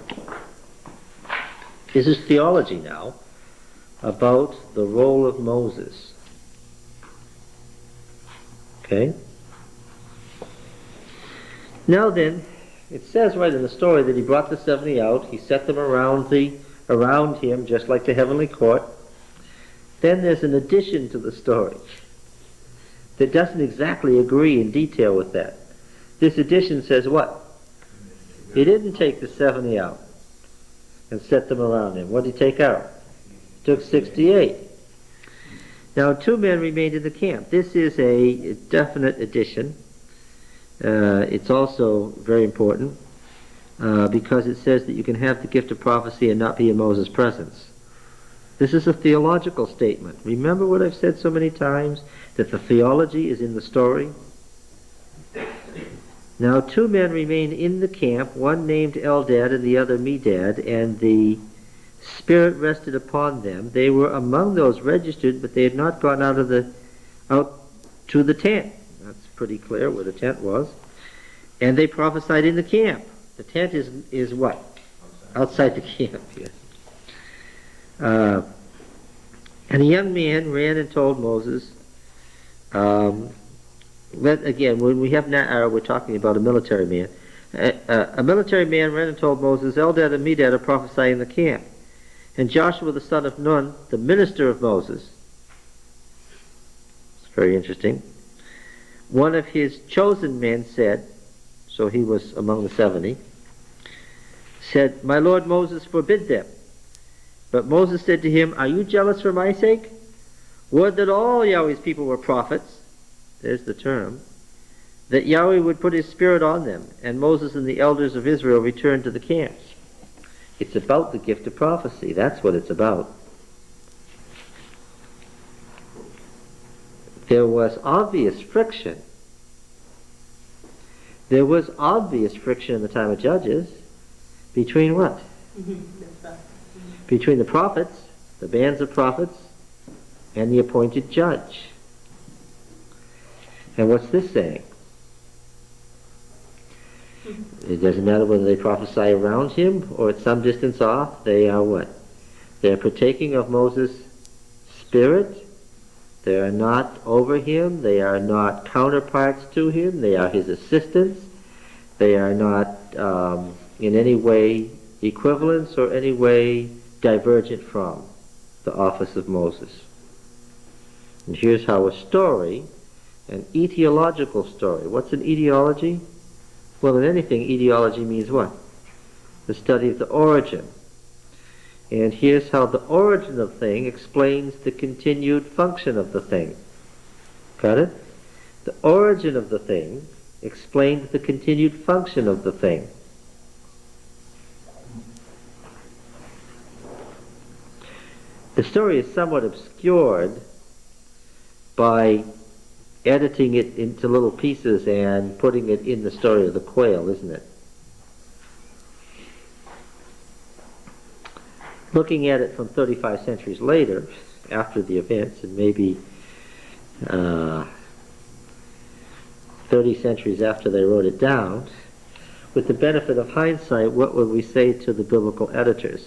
This is theology now about the role of Moses. Okay? Now then, it says right in the story that he brought the 70 out, he set them around him just like the heavenly court. Then there's an addition to the story that doesn't exactly agree in detail with that. This addition says what? He didn't take the 70 out and set them around him. What did he take out? He took 68. Now 2 men remained in the camp. This is a definite addition. It's also very important because it says that you can have the gift of prophecy and not be in Moses' presence. This is a theological statement. Remember what I've said so many times, that the theology is in the story? Now 2 men remained in the camp, one named Eldad and the other Medad, and the Spirit rested upon them. They were among those registered, but they had not gone out to the tent. That's pretty clear where the tent was. And they prophesied in the camp. The tent is what? Outside the camp, yes. And a young man ran and told Moses, again, when we have Na'ar, we're talking about a military man. A military man ran and told Moses, Eldad and Medad are prophesying in the camp. And Joshua the son of Nun, the minister of Moses, it's very interesting, one of his chosen men said, so he was among the 70, said, My Lord Moses forbid them. But Moses said to him, Are you jealous for my sake? Would that all Yahweh's people were prophets, there's the term, that Yahweh would put his spirit on them, and Moses and the elders of Israel returned to the camps. It's about the gift of prophecy. That's what it's about. There was obvious friction. There was obvious friction in the time of Judges between what? Between the prophets, the bands of prophets, and the appointed judge. And what's this saying? It doesn't matter whether they prophesy around him or at some distance off, they are what? They are partaking of Moses' spirit. They are not over him. They are not counterparts to him. They are his assistants. They are not in any way equivalents or any way divergent from the office of Moses. And here's how a story, an etiological story. What's an etiology? Well, in anything, etiology means what? The study of the origin. And here's how the origin of thing explains the continued function of the thing. Got it? The origin of the thing explains the continued function of the thing. The story is somewhat obscured by editing it into little pieces and putting it in the story of the quail, isn't it? Looking at it from 35 centuries later, after the events, and maybe 30 centuries after they wrote it down, with the benefit of hindsight, what would we say to the biblical editors?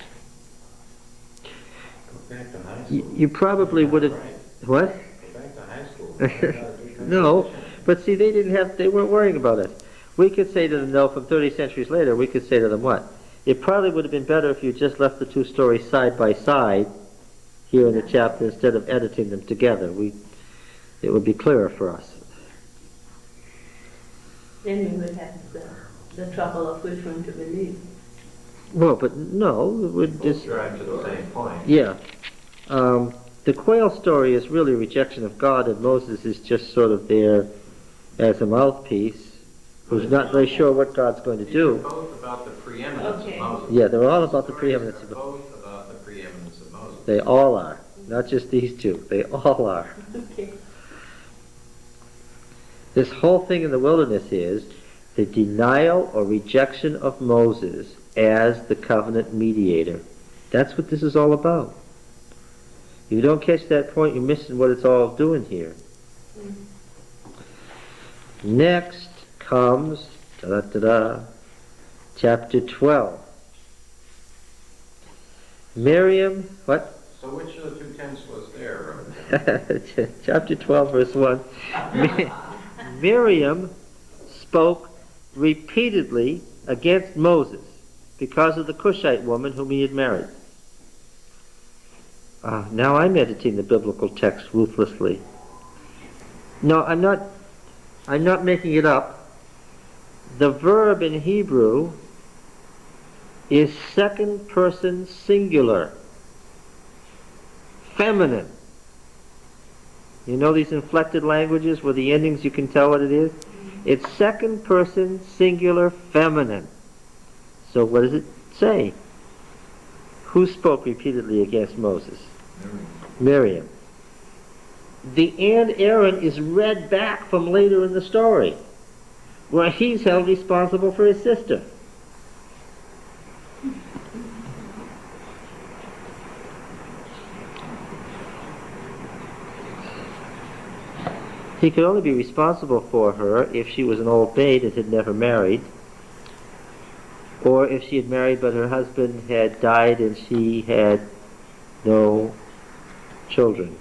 Go back to high school. You probably would have... What? Go back to high school. No, but see, they weren't worrying about it. We could say to them, no, from 30 centuries later, we could say to them what? It probably would have been better if you just left the two stories side by side here in the chapter instead of editing them together. It would be clearer for us. Then we would have the trouble of which one to believe. Well, but no, it would just... Drive to the same point. Yeah. The quail story is really a rejection of God, and Moses is just sort of there as a mouthpiece who's not very sure what God's going to These are do. both about the preeminence Okay. of Moses. Yeah, they're all about the Stories preeminence are of... both about the preeminence of Moses. They all are. Not just these two. They all are. Okay. This whole thing in the wilderness is the denial or rejection of Moses as the covenant mediator. That's what this is all about. If you don't catch that point, you're missing what it's all doing here. Next comes chapter 12. Miriam, what? So which of the two tents was there? Chapter 12, verse 1. Miriam spoke repeatedly against Moses because of the Cushite woman whom he had married. Now I'm editing the biblical text ruthlessly. No, I'm not making it up. The verb in Hebrew is second person singular, feminine. You know these inflected languages where the endings you can tell what it is? It's second person singular feminine. So what does it say? Who spoke repeatedly against Moses? Miriam. The and Aaron is read back from later in the story, where he's held responsible for his sister. He could only be responsible for her if she was an old maid and had never married, or if she had married but her husband had died and she had no children.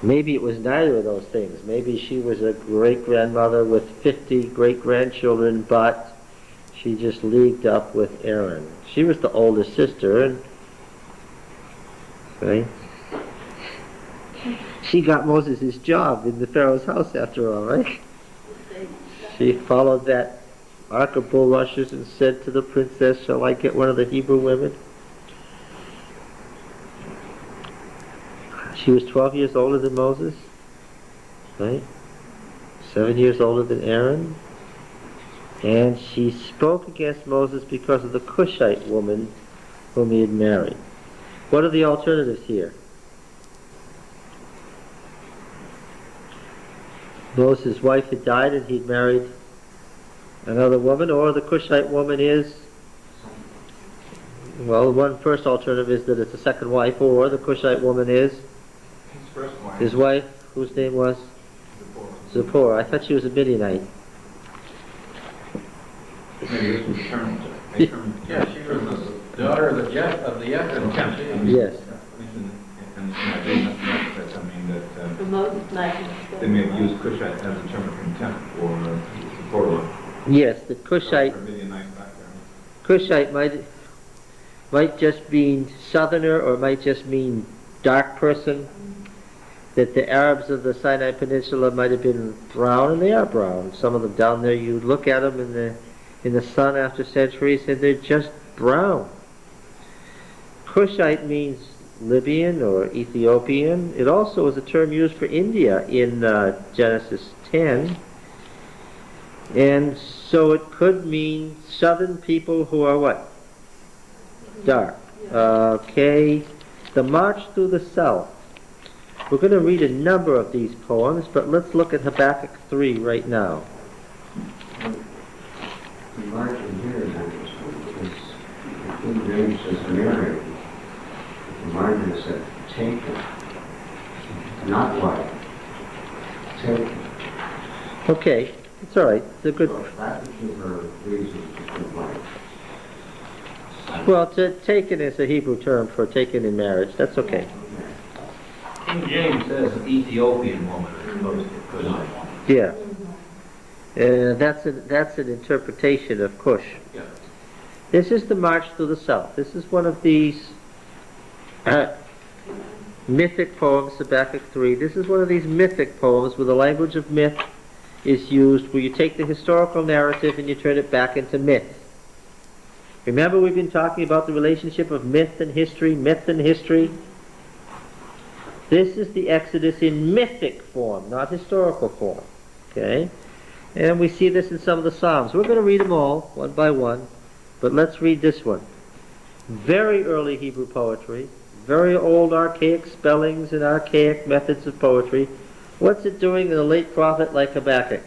Maybe it was neither of those things. Maybe she was a great-grandmother with 50 great-grandchildren, but she just leagued up with Aaron. She was the oldest sister, and right? She got Moses' job in the Pharaoh's house after all, right? She followed that ark of bulrushes and said to the princess, "Shall I get one of the Hebrew women?" She was 12 years older than Moses, right? 7 years older than Aaron. And she spoke against Moses because of the Cushite woman whom he had married. What are the alternatives here? Moses' wife had died and he'd married another woman, or the Cushite woman is, well, one first alternative is that it's a second wife, or the Cushite woman is His first wife. his wife, whose name was Zipporah. I thought she was a Midianite. Maybe this was Sherman. Yeah, she was the daughter of the Yethro. Yes. And Isaiah said something that So Moses might have they may have used Cushite as a term of contempt for Zipporah. Yes, the Cushite Her Midianite background. Cushite might just mean southerner, or might just mean dark person, that the Arabs of the Sinai Peninsula might have been brown, and they are brown. Some of them down there, you look at them in the sun after centuries, and they're just brown. Cushite means Libyan or Ethiopian. It also is a term used for India in Genesis 10. And so it could mean southern people who are what? Dark. Okay. The March Through the South. We're going to read a number of these poems, but let's look at Habakkuk 3 right now. The margin here is the King James says narrated. The margin is said taken, not like, taken. Okay, it's all right. It's a good. So that would give her reason to complain. Well, taken is a Hebrew term for taken in marriage. That's okay. King James says an Ethiopian woman as opposed to Cushite. Yeah. That's an interpretation of Cush. Yeah. This is the March Through the South. This is one of these mythic poems, Habakkuk 3. This is one of these mythic poems where the language of myth is used, where you take the historical narrative and you turn it back into myth. Remember, we've been talking about the relationship of myth and history, myth and history. This is the Exodus in mythic form, not historical form. Okay? And we see this in some of the Psalms. We're going to read them all, one by one, but let's read this one. Very early Hebrew poetry, very old archaic spellings and archaic methods of poetry. What's it doing in a late prophet like Habakkuk?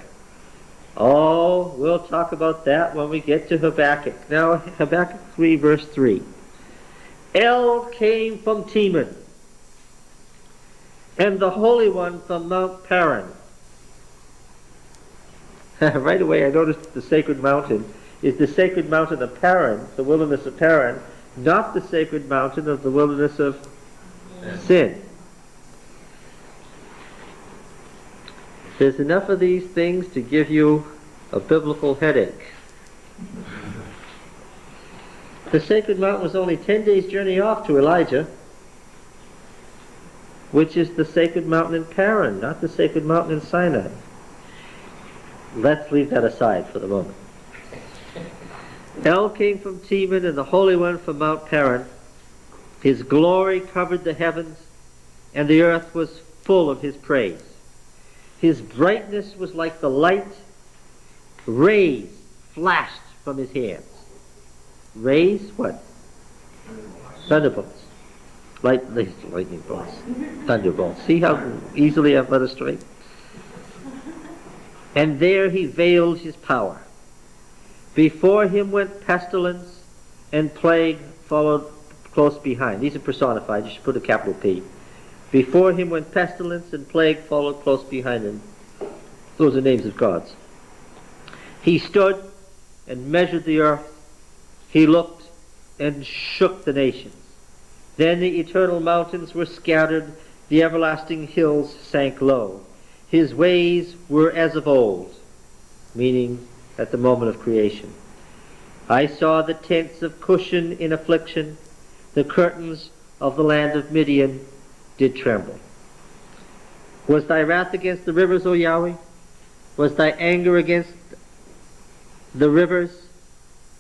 Oh, we'll talk about that when we get to Habakkuk. Now, Habakkuk 3, verse 3. El came from Teman, and the Holy One from Mount Paran. Right away I noticed the sacred mountain is the sacred mountain of Paran, the wilderness of Paran, not the sacred mountain of the wilderness of Sin. There's enough of these things to give you a biblical headache. The sacred mountain was only 10 days' journey off to Elijah, which is the sacred mountain in Paran, not the sacred mountain in Sinai. Let's leave that aside for the moment. El came from Teman and the Holy One from Mount Paran. His glory covered the heavens, and the earth was full of his praise. His brightness was like the light. Rays flashed from his hands. Rays? What? Thunderbolts. Lightning bolts. Thunderbolts. See how easily I've led astray? And there he veiled his power. Before him went pestilence, and plague followed close behind. These are personified. You should put a capital P. Before him went pestilence, and plague followed close behind him. Those are names of gods. He stood and measured the earth. He looked and shook the nations. Then the eternal mountains were scattered. The everlasting hills sank low. His ways were as of old, meaning at the moment of creation. I saw the tents of Cushan in affliction. The curtains of the land of Midian did tremble. Was thy wrath against the rivers, O Yahweh? Was thy anger against the rivers,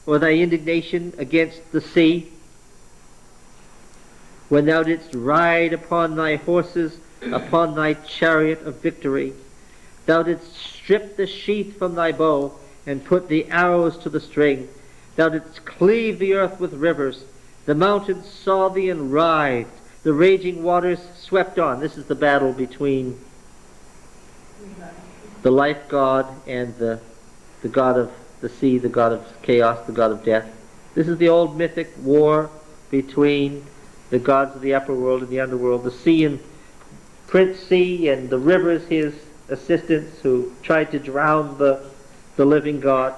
or thy indignation against the sea? When thou didst ride upon thy horses, upon thy chariot of victory, thou didst strip the sheath from thy bow, and put the arrows to the string. Thou didst cleave the earth with rivers. The mountains saw thee and writhed. The raging waters swept on. This is the battle between the life god and the god of the sea, the god of chaos, the god of death. This is the old mythic war between the gods of the upper world and the underworld. The sea and Prince Sea, and the rivers his assistants who tried to drown the living God.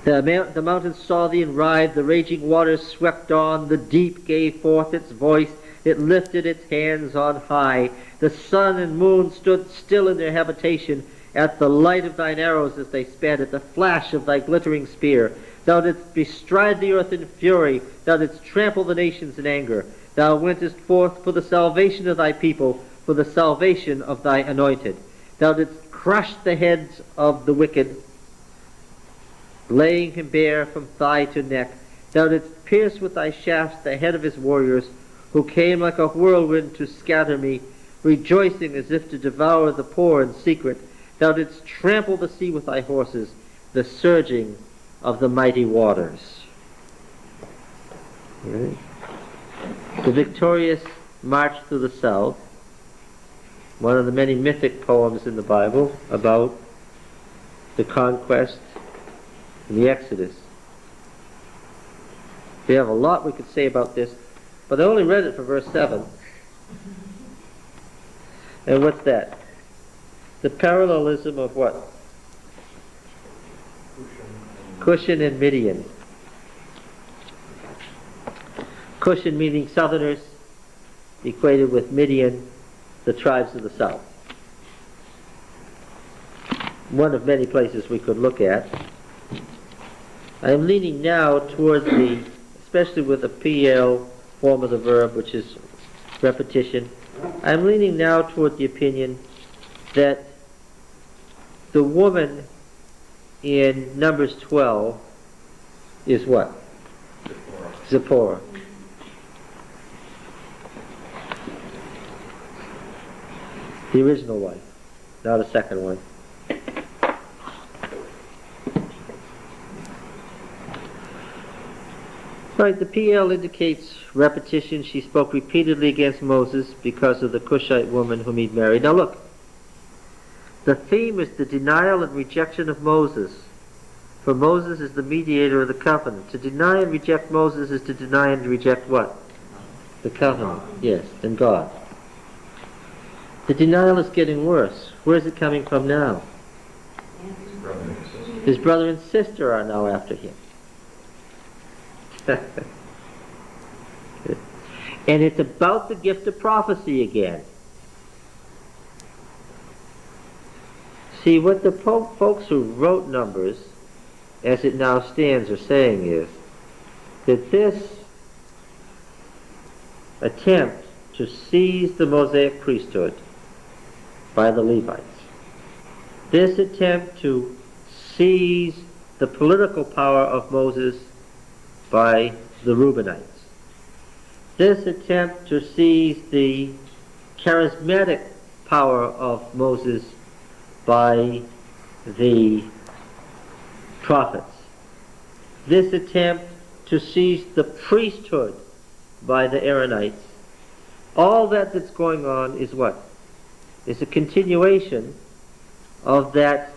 The mountains saw thee and writhed, the raging waters swept on, the deep gave forth its voice, it lifted its hands on high. The sun and moon stood still in their habitation, at the light of thine arrows as they sped, at the flash of thy glittering spear. Thou didst bestride the earth in fury. Thou didst trample the nations in anger. Thou wentest forth for the salvation of thy people, for the salvation of thy anointed. Thou didst crush the heads of the wicked, laying him bare from thigh to neck. Thou didst pierce with thy shafts the head of his warriors, who came like a whirlwind to scatter me, rejoicing as if to devour the poor in secret. Thou didst trample the sea with thy horses, the surging of the mighty waters. Right? The victorious march through the south, one of the many mythic poems in the Bible about the conquest and the Exodus. We have a lot we could say about this, but I only read it for verse 7. And what's that? The parallelism of what? Cushan and Midian. Cushan meaning southerners, equated with Midian, the tribes of the south. One of many places we could look at. I am leaning now towards the, especially with the PL form of the verb, which is repetition, I'm leaning now toward the opinion that the woman in Numbers 12 is what? Zipporah. The original wife, not a second one. Right, the PL indicates repetition. She spoke repeatedly against Moses because of the Cushite woman whom he'd married. Now look, the theme is the denial and rejection of Moses. For Moses is the mediator of the covenant. To deny and reject Moses is to deny and reject what? The covenant, yes, and God. The denial is getting worse. Where is it coming from now? His brother and sister are now after him. And it's about the gift of prophecy again. See, what the folks who wrote Numbers, as it now stands, are saying is that this attempt to seize the Mosaic priesthood by the Levites, this attempt to seize the political power of Moses by the Reubenites, this attempt to seize the charismatic power of Moses by the prophets, this attempt to seize the priesthood by the Aaronites, all that's going on is what? Is a continuation of that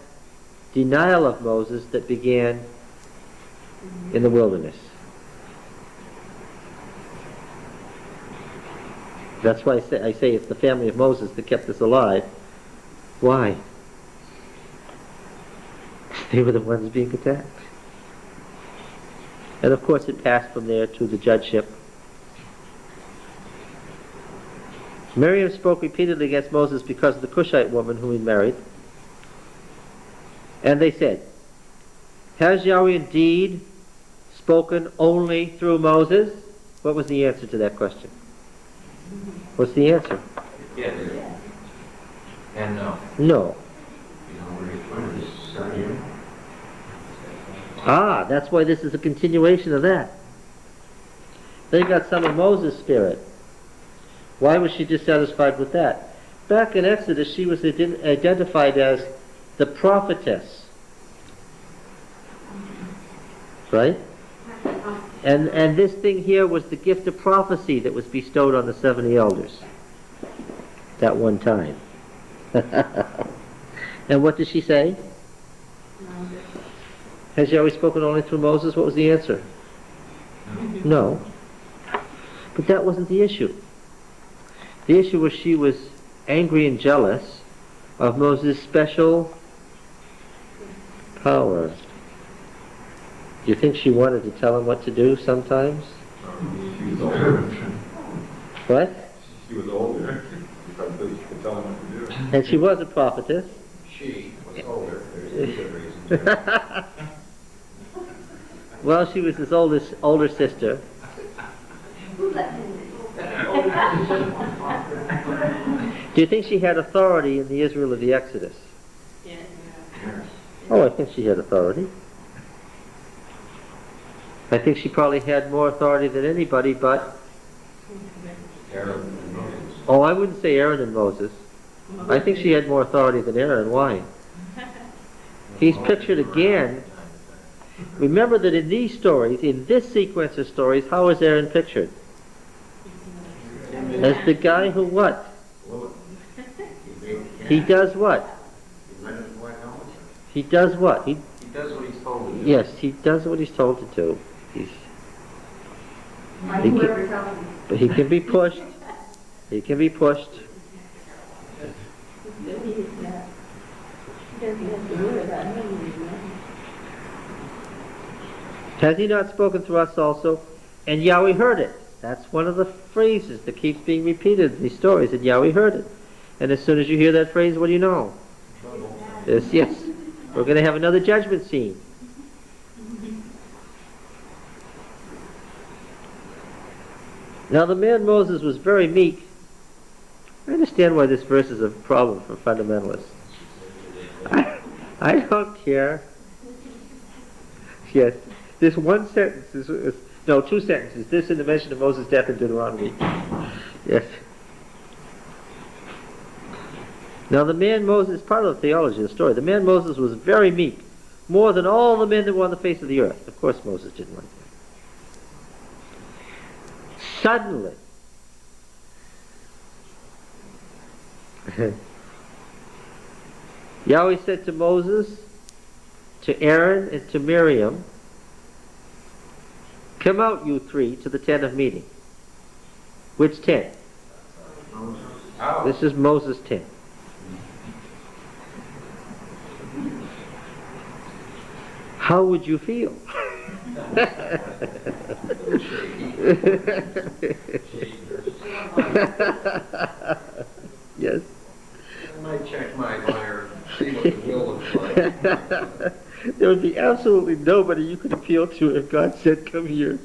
denial of Moses that began in the wilderness. That's why I say it's the family of Moses that kept us alive. Why? They were the ones being attacked. And of course it passed from there to the judgeship. Miriam spoke repeatedly against Moses because of the Cushite woman whom he married. And they said, has Yahweh indeed spoken only through Moses? What was the answer to that question? What's the answer? Yes. And no. No. Ah, that's why this is a continuation of that. They got some of Moses' spirit. Why was she dissatisfied with that? Back in Exodus, she was identified as the prophetess. Right? And this thing here was the gift of prophecy that was bestowed on the 70 elders that one time. And what did she say? Has Yahweh spoken only through Moses? What was the answer? No. But that wasn't the issue. The issue was she was angry and jealous of Moses' special power. Do you think she wanted to tell him what to do sometimes? She was older. What? She was older. You probably could tell him what to do. And she was a prophetess. She was older. There's a good reason. Well, she was his older sister. Do you think she had authority in the Israel of the Exodus? Yes. Oh, I think she had authority. I think she probably had more authority than anybody but... Aaron and Moses. Oh, I wouldn't say Aaron and Moses. I think she had more authority than Aaron. Why? He's pictured again. Remember that in these stories, in this sequence of stories, how is Aaron pictured? As the guy who what? He does what? He does what? He does what he's told to do. Yes, he does what he's told to do. Like He can- whoever tells me. But he can be pushed. He can be pushed. Has he not spoken to us also? And Yahweh heard it. That's one of the phrases that keeps being repeated in these stories, and Yahweh heard it. And as soon as you hear that phrase, what do you know? Yes, yes. We're going to have another judgment scene. Now the man Moses was very meek. I understand why this verse is a problem for fundamentalists. I don't care. Yes, this one sentence is no, two sentences. This in the mention of Moses' death in Deuteronomy. Yes. Now the man Moses, part of the theology of the story, the man Moses was very meek, more than all the men that were on the face of the earth. Of course Moses didn't like that. Suddenly, Yahweh said to Moses, to Aaron, and to Miriam, "Come out, you three, to the tent of meeting." Which tent? Out. This is Moses' tent. How would you feel? Yes. I might check my lawyer, see what the will looks like. There would be absolutely nobody you could appeal to if God said, "Come here."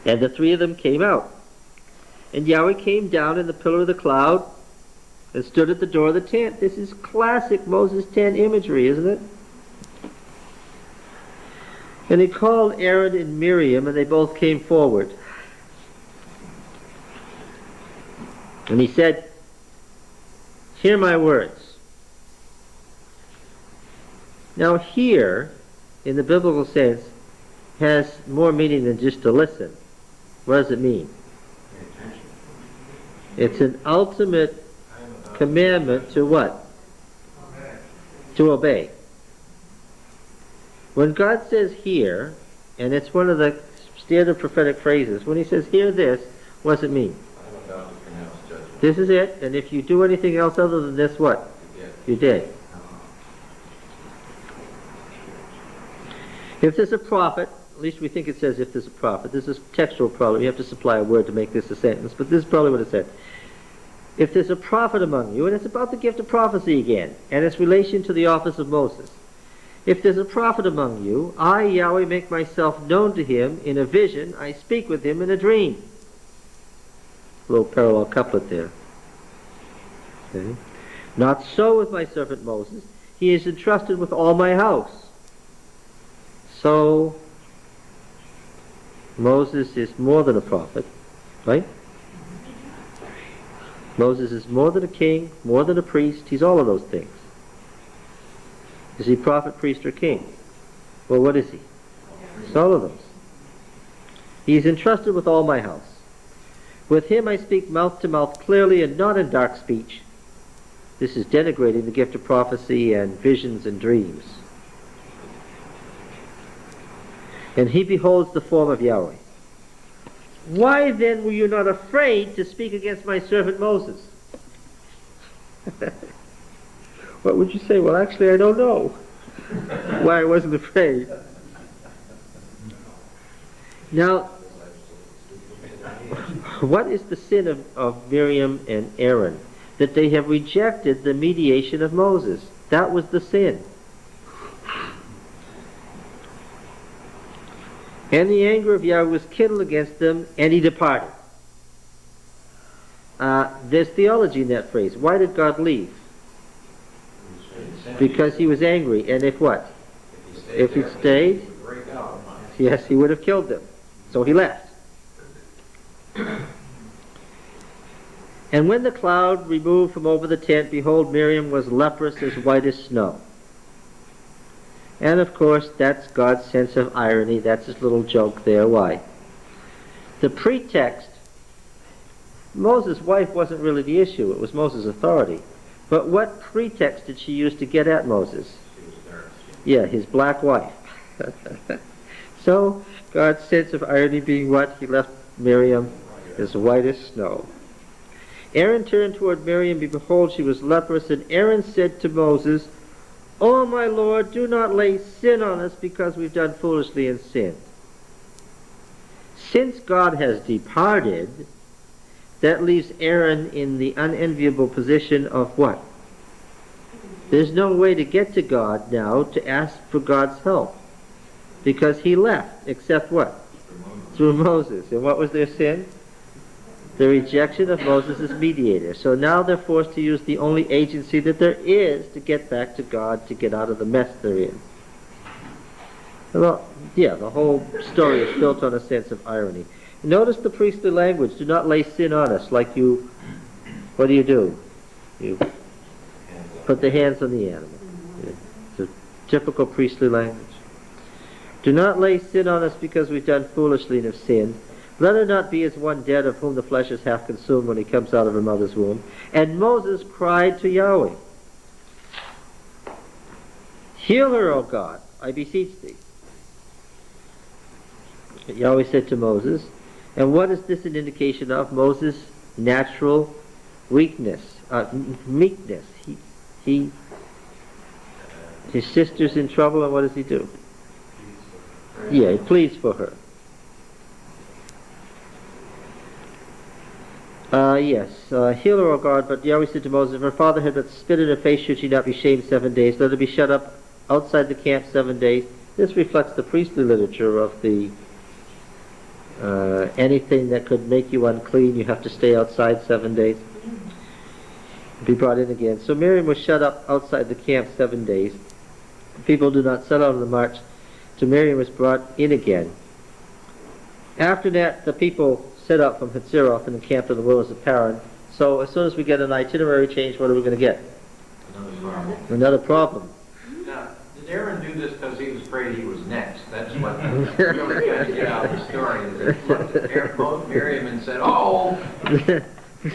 And the three of them came out. And Yahweh came down in the pillar of the cloud and stood at the door of the tent. This is classic Moses tent imagery, isn't it? And he called Aaron and Miriam, and they both came forward. And he said, "Hear my words." Now "hear," in the biblical sense, has more meaning than just to listen. What does it mean? It's an ultimate commandment to what? To obey. When God says "hear," and it's one of the standard prophetic phrases, when he says "hear this," what does it mean? I'm about to pronounce judgment. This is it, and if you do anything else other than this, what? You're dead. If there's a prophet, at least we think it says if there's a prophet, this is textual problem, you have to supply a word to make this a sentence, but this is probably what it said. If there's a prophet among you, and it's about the gift of prophecy again, and its relation to the office of Moses. If there's a prophet among you, I, Yahweh, make myself known to him in a vision, I speak with him in a dream. A little parallel couplet there. Okay. Not so with my servant Moses. He is entrusted with all my house. So, Moses is more than a prophet, right? Moses is more than a king, more than a priest. He's all of those things. Is he prophet, priest, or king? Well, what is he? He's all of those. He is entrusted with all my house. With him I speak mouth to mouth clearly and not in dark speech. This is denigrating the gift of prophecy and visions and dreams. And he beholds the form of Yahweh. Why then were you not afraid to speak against my servant Moses? What would you say? Well, actually, I don't know why I wasn't afraid. Now, what is the sin of Miriam and Aaron? That they have rejected the mediation of Moses. That was the sin. And the anger of Yahweh was kindled against them, and he departed. There's theology in that phrase. Why did God leave? Because he was angry. And if what? If he stayed, yes, he would have killed them. So he left. And when the cloud removed from over the tent, behold, Miriam was leprous as white as snow. And of course, that's God's sense of irony. That's his little joke there. Why? The pretext, Moses' wife wasn't really the issue. It was Moses' authority. But what pretext did she use to get at Moses? Yeah, his black wife. So, God's sense of irony being what? He left Miriam as white as snow. Aaron turned toward Miriam, and behold, she was leprous. And Aaron said to Moses, "O my Lord, do not lay sin on us because we've done foolishly and sinned." Since God has departed, that leaves Aaron in the unenviable position of what? There's no way to get to God now to ask for God's help. Because he left, except what? Through Moses. And what was their sin? The rejection of Moses as mediator. So now they're forced to use the only agency that there is to get back to God, to get out of the mess they're in. Well, yeah, the whole story is built on a sense of irony. Notice the priestly language. Do not lay sin on us. Like you, what do? You put the hands on the animal. It's a typical priestly language. Do not lay sin on us because we've done foolishly and have sinned. Let her not be as one dead of whom the flesh is half consumed when he comes out of her mother's womb. And Moses cried to Yahweh, "Heal her, O God, I beseech thee." Yahweh said to Moses, and what is this an indication of? Moses' natural weakness, meekness. His sister's in trouble, and what does he do? Yeah, he pleads for her. Heal her, O God. But Yahweh said to Moses, if her father had but spit in her face, should she not be shamed 7 days? Let her be shut up outside the camp 7 days. This reflects the priestly literature of the anything that could make you unclean, you have to stay outside 7 days. Be brought in again. So Miriam was shut up outside the camp 7 days. People do not set out on the march. So Miriam was brought in again. After that, the people set out from Hazeroth and encamped in the wilderness of Paran. So as soon as we get an itinerary change, what are we going to get? Another problem. Now, did Aaron do this because he was afraid he was next? That's what really got to get out of the story. Is he looked at Miriam and said, "Oh!"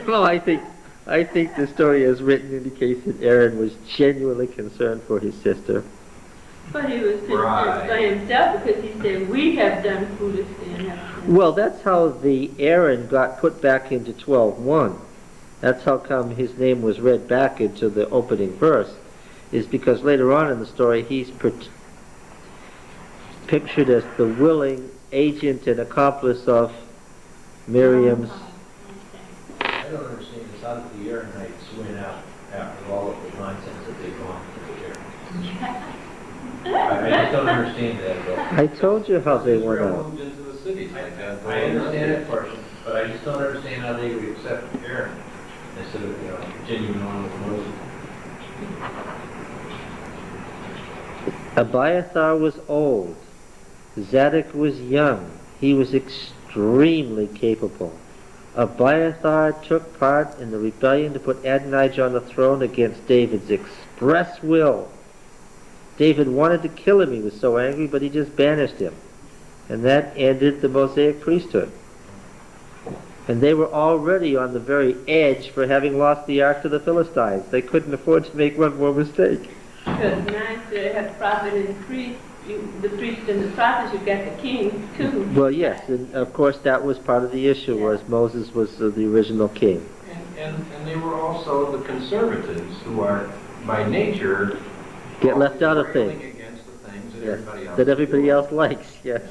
No, I think the story as written indicates that Aaron was genuinely concerned for his sister. But he was concerned by himself because he said, "We have done foolishly and have sinned." Well, that's how the Aaron got put back into 12:1. That's how come his name was read back into the opening verse, is because later on in the story he's pictured as the willing agent and accomplice of Miriam's. I don't understand this. How did the Aaronites win out after all of the nonsense that they've gone through? I just don't understand that at all. I told you how they went Israel out. moved into the cities like that. I understand that portion, but I just don't understand how they would accept Aaron instead of, continuing on with Moses. Abiathar was old. Zadok was young. He was extremely capable. Abiathar took part in the rebellion to put Adonijah on the throne against David's express will. David wanted to kill him, he was so angry, but he just banished him. And that ended the Mosaic priesthood. And they were already on the very edge for having lost the ark to the Philistines. They couldn't afford to make one more mistake. Because now you have prophet and priest, the priest and the prophets, you got the king too. Well, yes, and of course that was part of the issue, was Moses was the original king. And they were also the conservatives who are, by nature, Get left out of railing things. against the things that Yes, everybody else that everybody is doing. else likes, yes.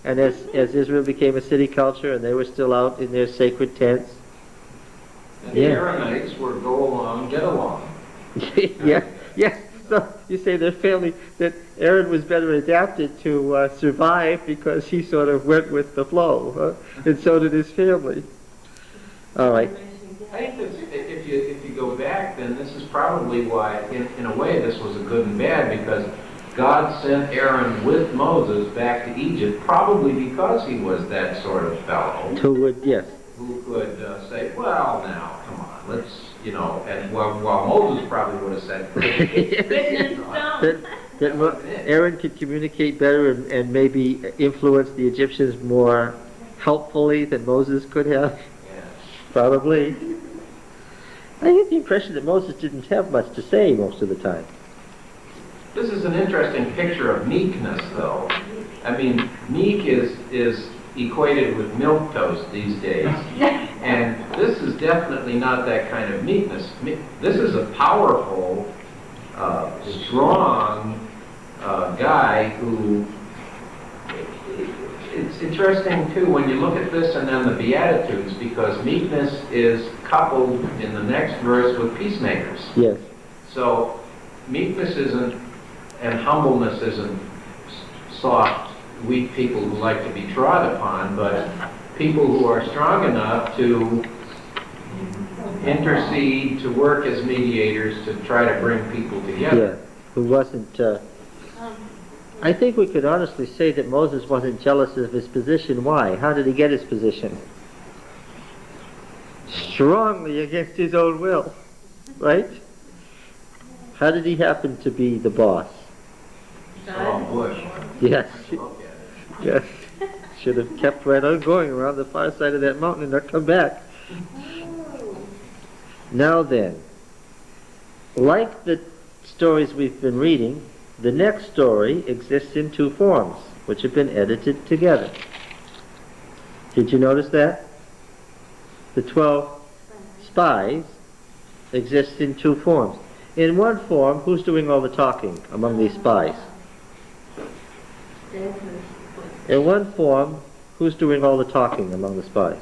And as Israel became a city culture and they were still out in their sacred tents, And the Yeah. Aaronites were go along, get along. yes, So you say their family, that Aaron was better adapted to survive because he sort of went with the flow, huh? And so did his family. All right. I think that if you go back, then this is probably why, in a way, this was a good and bad, because God sent Aaron with Moses back to Egypt, probably because he was that sort of fellow Who would, yes. who could say, well, now, come on, let's, and while Moses probably would have said, Written in stone. Aaron could communicate better and maybe influence the Egyptians more helpfully than Moses could have. yeah. Probably. I get the impression that Moses didn't have much to say most of the time. This is an interesting picture of meekness, though. I mean, meek is equated with milquetoast these days. And this is definitely not that kind of meekness. This is a powerful, strong guy who... It's interesting, too, when you look at this and then the Beatitudes, because meekness is coupled in the next verse with peacemakers. Yes. So meekness isn't, and humbleness isn't soft, weak people who like to be trod upon, but people who are strong enough to intercede, to work as mediators, to try to bring people together. Yeah. Who wasn't... I think we could honestly say that Moses wasn't jealous of his position. Why? How did he get his position? Strongly against his own will. Right? How did he happen to be the boss? Oh, Bush. Yes. Look at it. Yes. Should have kept right on going around the far side of that mountain and not come back. Now then, like the stories we've been reading, the next story exists in two forms, which have been edited together. Did you notice that? The 12 spies exist in two forms. In one form, who's doing all the talking among these spies? In one form, who's doing all the talking among the spies?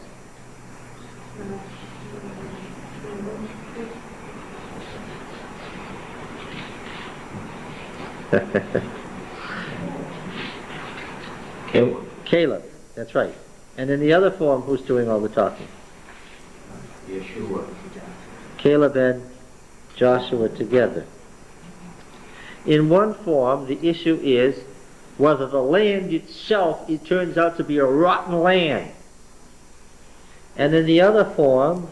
Caleb, that's right. And in the other form, who's doing all the talking? Yeshua. Caleb and Joshua together. In one form, the issue is whether the land itself, it turns out to be a rotten land. And in the other form,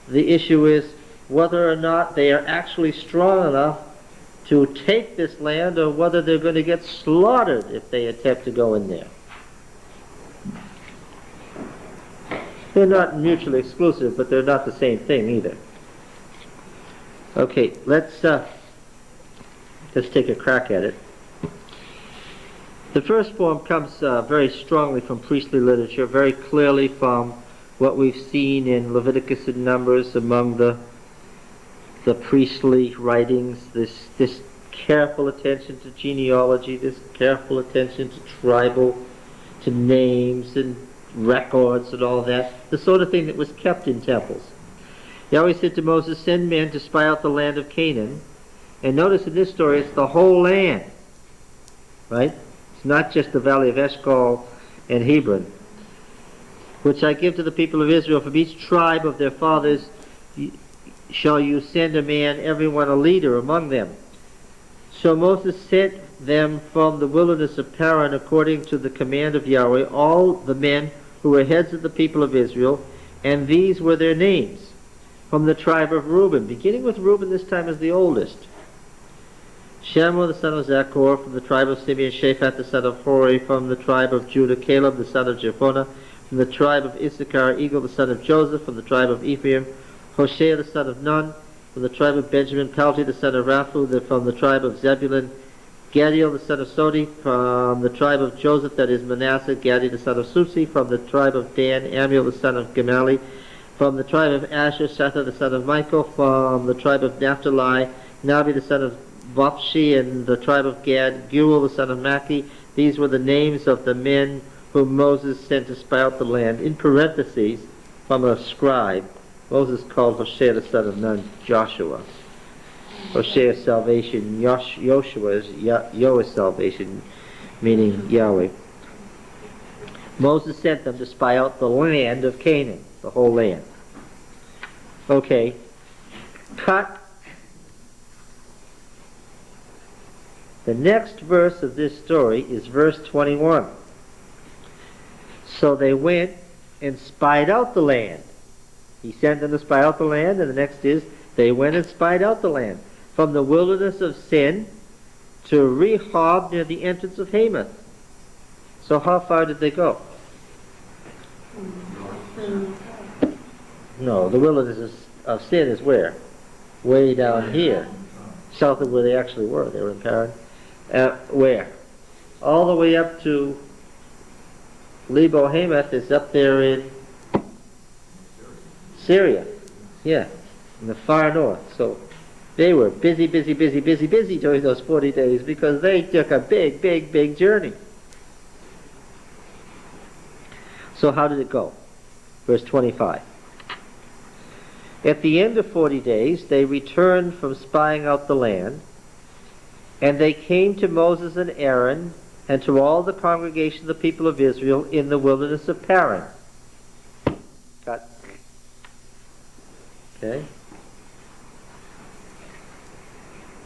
the issue is whether or not they are actually strong enough to take this land, or whether they're going to get slaughtered if they attempt to go in there. They're not mutually exclusive, but they're not the same thing either. Okay, let's take a crack at it. The first form comes very strongly from priestly literature, very clearly from what we've seen in Leviticus and Numbers among the priestly writings, this careful attention to genealogy, this careful attention to tribal, to names and records and all that, the sort of thing that was kept in temples. Yahweh said to Moses, send men to spy out the land of Canaan. And notice in this story, it's the whole land, right? It's not just the valley of Eshcol and Hebron, which I give to the people of Israel. From each tribe of their fathers shall you send a man, everyone a leader among them. So Moses sent them from the wilderness of Paran according to the command of Yahweh, all the men who were heads of the people of Israel, and these were their names, from the tribe of Reuben, beginning with Reuben this time as the oldest. Shammah the son of Zachor, from the tribe of Simeon; Shaphat the son of Hori, from the tribe of Judah; Caleb the son of Jephunneh, from the tribe of Issachar; Egal the son of Joseph, from the tribe of Ephraim; Hoshea the son of Nun, from the tribe of Benjamin; Palti the son of Raphu, from the tribe of Zebulun; Gadiel the son of Sodi, from the tribe of Joseph, that is Manasseh; Gadi the son of Susi, from the tribe of Dan; Amiel the son of Gemali, from the tribe of Asher; Shetha the son of Michael, from the tribe of Naphtali; Nabi the son of Vopshi, and the tribe of Gad; Geuel the son of Maki. These were the names of the men whom Moses sent to spy out the land. In parentheses, from a scribe, Moses called Hoshea the son of Nun Joshua. Hoshea's salvation, Yoshua's, Yoah's salvation, meaning Yahweh. Moses sent them to spy out the land of Canaan, the whole land. Okay, cut. The next verse of this story is verse 21. So they went and spied out the land. He sent them to spy out the land, and the next is, they went and spied out the land, from the wilderness of Sin to Rehob near the entrance of Hamath. So how far did they go? No, the wilderness of Sin is where? Way down here, south of where they actually were. They were in Paran. Where? All the way up to Lebo Hamath is up there in Syria. Yeah, in the far north. So they were busy during those 40 days because they took a big journey. So how did it go? Verse 25. At the end of 40 days, they returned from spying out the land, and they came to Moses and Aaron and to all the congregation of the people of Israel in the wilderness of Paran. Got. Okay.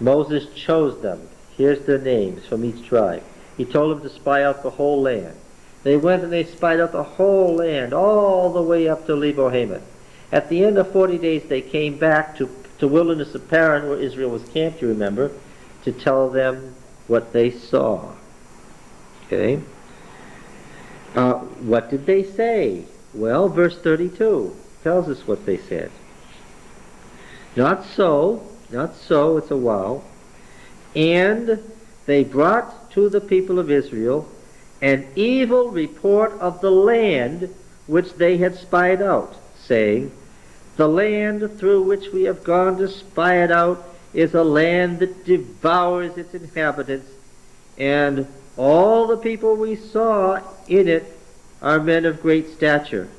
Moses chose them. Here's their names from each tribe. He told them to spy out the whole land. They went and they spied out the whole land, all the way up to Lebo Hamath. At the end of 40 days, they came back to wilderness of Paran, where Israel was camped, you remember, to tell them what they saw. Okay? What did they say? Well, verse 32 tells us what they said. Not so, it's a wow. And they brought to the people of Israel an evil report of the land which they had spied out, saying, the land through which we have gone to spy it out is a land that devours its inhabitants, and all the people we saw in it are men of great stature.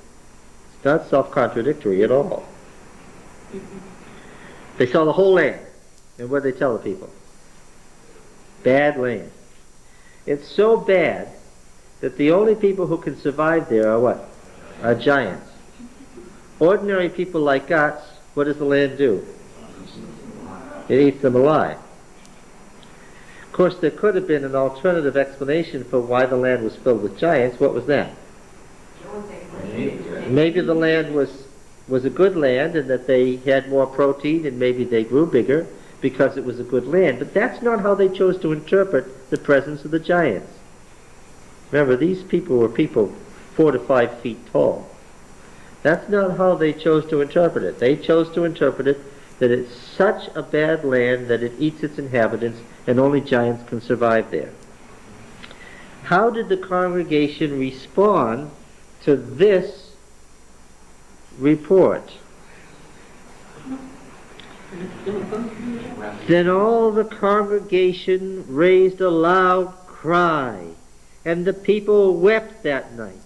It's not self-contradictory at all. They saw the whole land. And what did they tell the people? Bad land. It's so bad that the only people who can survive there are what? Are giants. Ordinary people like us, what does the land do? It eats them alive. Of course, there could have been an alternative explanation for why the land was filled with giants. What was that? Maybe the land was a good land and that they had more protein and maybe they grew bigger because it was a good land. But that's not how they chose to interpret the presence of the giants. Remember, these people were people 4 to 5 feet tall. That's not how they chose to interpret it. They chose to interpret it that it's such a bad land that it eats its inhabitants and only giants can survive there. How did the congregation respond to this report? Then all the congregation raised a loud cry, and the people wept that night.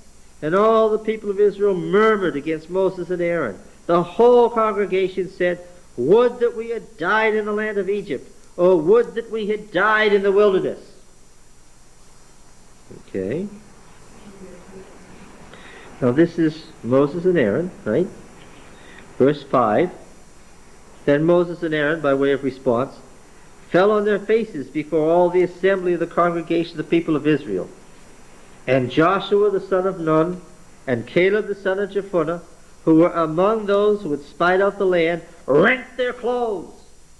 And all the people of Israel murmured against Moses and Aaron. The whole congregation said, would that we had died in the land of Egypt, or would that we had died in the wilderness. Okay. Now this is Moses and Aaron, right? Verse 5. Then Moses and Aaron, by way of response, fell on their faces before all the assembly of the congregation of the people of Israel. And Joshua the son of Nun, and Caleb the son of Jephunneh, who were among those who had spied out the land, rent their clothes,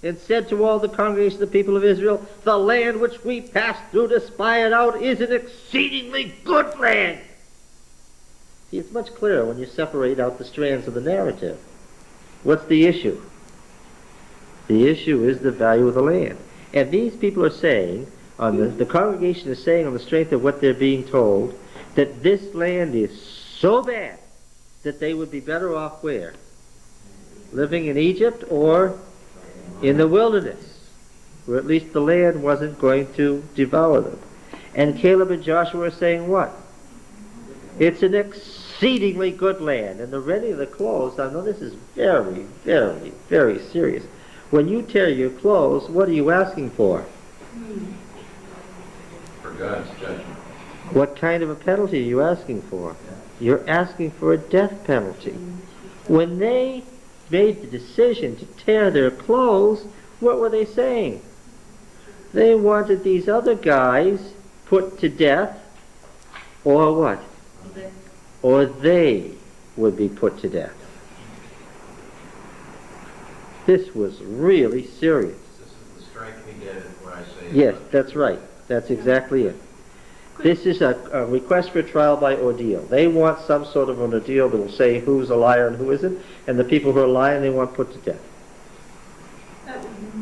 and said to all the congregation of the people of Israel, the land which we passed through to spy it out is an exceedingly good land. See, it's much clearer when you separate out the strands of the narrative. What's the issue? The issue is the value of the land. And these people are saying, the congregation is saying on the strength of what they're being told, that this land is so bad that they would be better off where? Living in Egypt or in the wilderness, where at least the land wasn't going to devour them. And Caleb and Joshua are saying what? It's an exceedingly good land. And the rending of the clothes, I know this is very, very, very serious. When you tear your clothes, what are you asking for? For God's judgment. What kind of a penalty are you asking for? You're asking for a death penalty. When they made the decision to tear their clothes, what were they saying? They wanted these other guys put to death, or what? Or they would be put to death. This was really serious. This is the strike me dead is what I say. Yes, that's right. That's exactly it. This is a request for trial by ordeal. They want some sort of an ordeal that will say who's a liar and who isn't, and the people who are lying they want put to death.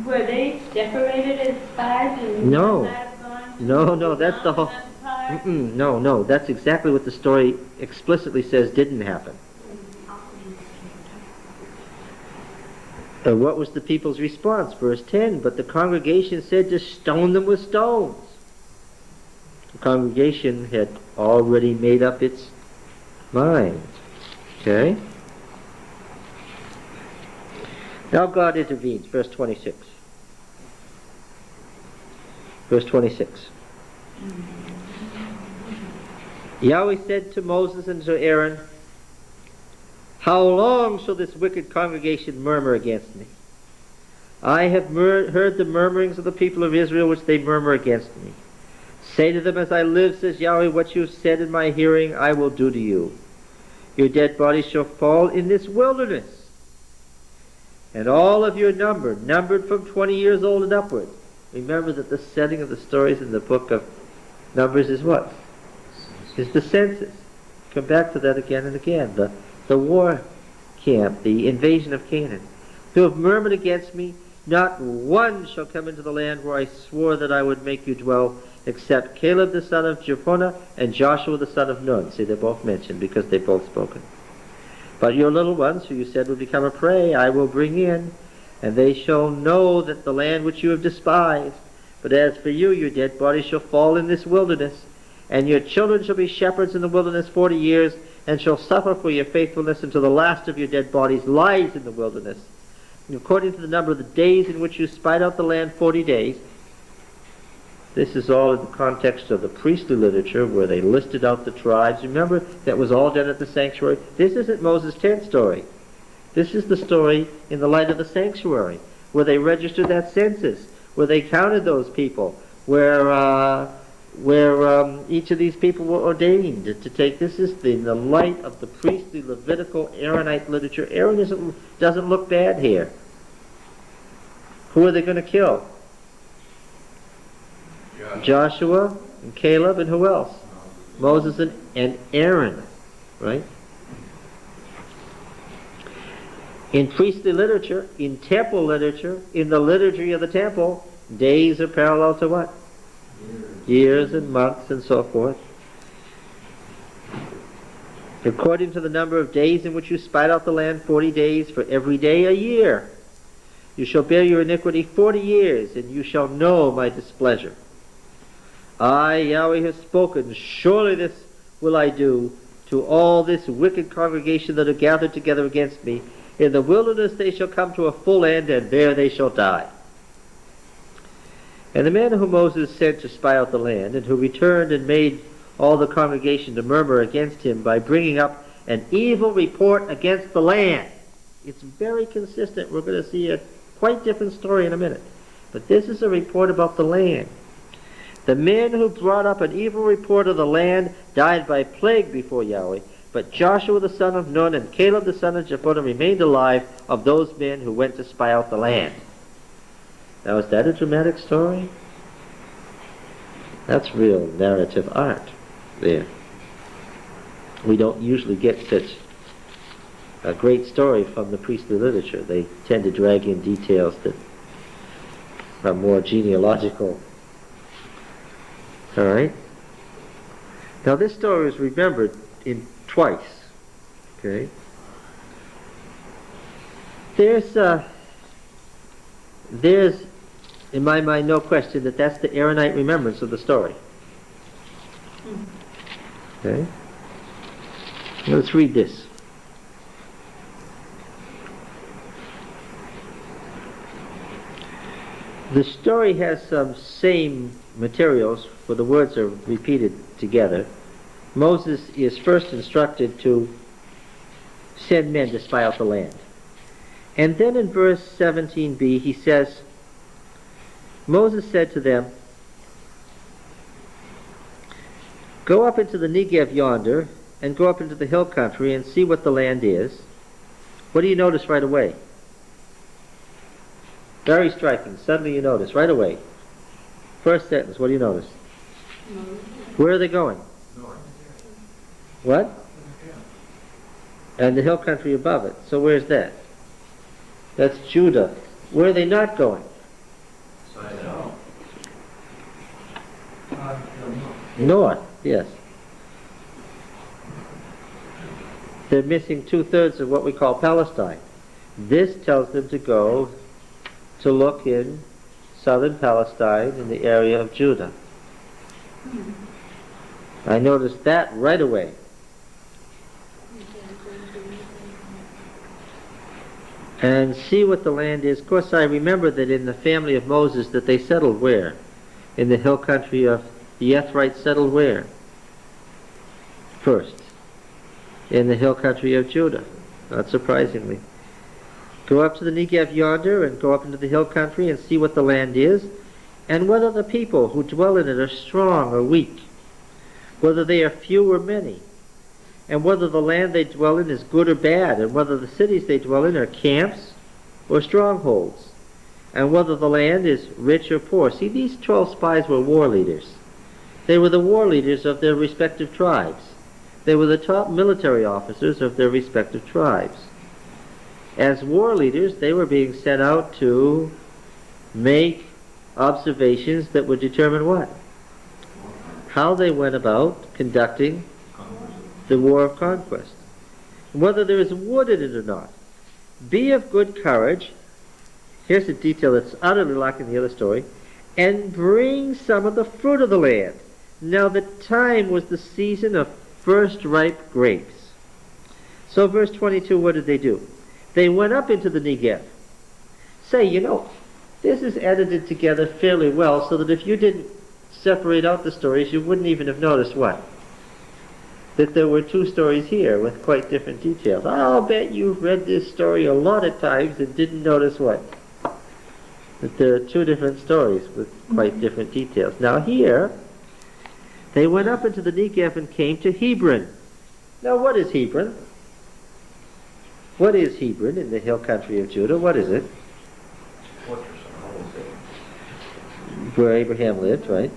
Were they separated as spies and No. might have gone to No, that's the whole... Empire? No, that's exactly what the story explicitly says didn't happen. What was the people's response? Verse 10, but the congregation said to stone them with stones. The congregation had already made up its mind. Okay? Now God intervenes, verse 26. Verse 26. Yahweh said to Moses and to Aaron, how long shall this wicked congregation murmur against me? I have heard the murmurings of the people of Israel which they murmur against me. Say to them, as I live, says Yahweh, what you have said in my hearing I will do to you. Your dead bodies shall fall in this wilderness. And all of your numbered from 20 years old and upward. Remember that the setting of the stories in the book of Numbers is what? Is the census. Come back to that again and again. The war camp, the invasion of Canaan. Who have murmured against me, not one shall come into the land where I swore that I would make you dwell, except Caleb the son of Jephunneh and Joshua the son of Nun. See, they're both mentioned because they've both spoken. But your little ones, who you said would become a prey, I will bring in, and they shall know that the land which you have despised. But as for you, your dead bodies shall fall in this wilderness, and your children shall be shepherds in the wilderness 40 years, and shall suffer for your faithfulness until the last of your dead bodies lies in the wilderness. And according to the number of the days in which you spied out the land, 40 days. This is all in the context of the priestly literature where they listed out the tribes. Remember, that was all done at the sanctuary. This isn't Moses' tent story. This is the story in the light of the sanctuary, where they registered that census, where they counted those people, where each of these people were ordained to take. This is in the light of the priestly Levitical Aaronite literature. Aaron doesn't look bad here. Who are they going to kill? Joshua and Caleb, and who else? Moses and Aaron, right? In priestly literature, in temple literature, in the liturgy of the temple, days are parallel to what? Years and months and so forth. According to the number of days in which you spied out the land, 40 days, for every day a year. You shall bear your iniquity 40 years, and you shall know my displeasure. I, Yahweh, have spoken. Surely this will I do to all this wicked congregation that are gathered together against me. In the wilderness they shall come to a full end, and there they shall die. And the man whom Moses sent to spy out the land, and who returned and made all the congregation to murmur against him by bringing up an evil report against the land. It's very consistent. We're going to see a quite different story in a minute. But this is a report about the land. The men who brought up an evil report of the land died by plague before Yahweh, but Joshua the son of Nun and Caleb the son of Jephunneh remained alive of those men who went to spy out the land. Now, is that a dramatic story? That's real narrative art there. We don't usually get such a great story from the priestly literature. They tend to drag in details that are more genealogical. All right? Now, this story is remembered in twice. Okay? There's in my mind, no question that that's the Aaronite remembrance of the story. Okay? Now let's read this. The story has some same materials where the words are repeated together. Moses is first instructed to send men to spy out the land. And then in verse 17b he says, Moses said to them, "Go up into the Negev yonder, and go up into the hill country and see what the land is." What do you notice right away? Very striking. Suddenly you notice, right away. First sentence, what do you notice? Where are they going? What? And the hill country above it. So where's that? That's Judah. Where are they not going? North, yes. They're missing 2/3 of what we call Palestine. This tells them to go to look in southern Palestine in the area of Judah. I noticed that right away. And see what the land is. Of course, I remember that in the family of Moses that they settled where? In the hill country of the Yethrites settled where? First. In the hill country of Judah, not surprisingly. Go up to the Negev yonder and go up into the hill country and see what the land is, and whether the people who dwell in it are strong or weak, whether they are few or many, and whether the land they dwell in is good or bad, and whether the cities they dwell in are camps or strongholds, and whether the land is rich or poor. See, these 12 spies were war leaders. They were the war leaders of their respective tribes. They were the top military officers of their respective tribes. As war leaders, they were being sent out to make observations that would determine what? How they went about conducting the war of conquest. Whether there is wood in it or not. Be of good courage. Here's a detail that's utterly lacking in the other story. And bring some of the fruit of the land. Now the time was the season of first ripe grapes. So verse 22, what did they do? They went up into the Negev. Say, this is edited together fairly well so that if you didn't separate out the stories, you wouldn't even have noticed what? That there were two stories here with quite different details. I'll bet you've read this story a lot of times and didn't notice what? That there are two different stories with quite different details. Now here, they went up into the Negev and came to Hebron. Now what is Hebron? What is Hebron in the hill country of Judah? What is it? Where Abraham lived, right?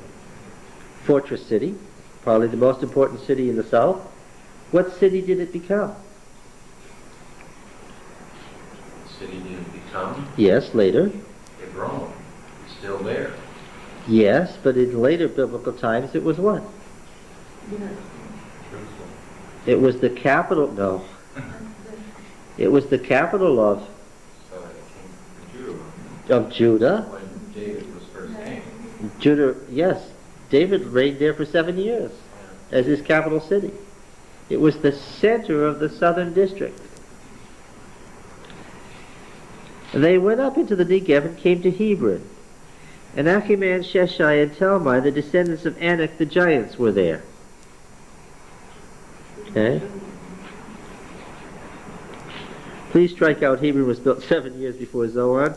Fortress city. Probably the most important city in the south. What city did it become? City didn't become Yes, later. Hebron. It's still there. Yes, but in later biblical times it was what? It was the capital, no. It was the capital of Judah. When David was first king. Judah, yes. David reigned there for 7 years as his capital city. It was the center of the southern district. They went up into the Negev and came to Hebron. And Achiman, Sheshai, and Talmai, the descendants of Anak the giants, were there. Okay? Please strike out Hebron was built 7 years before Zoan.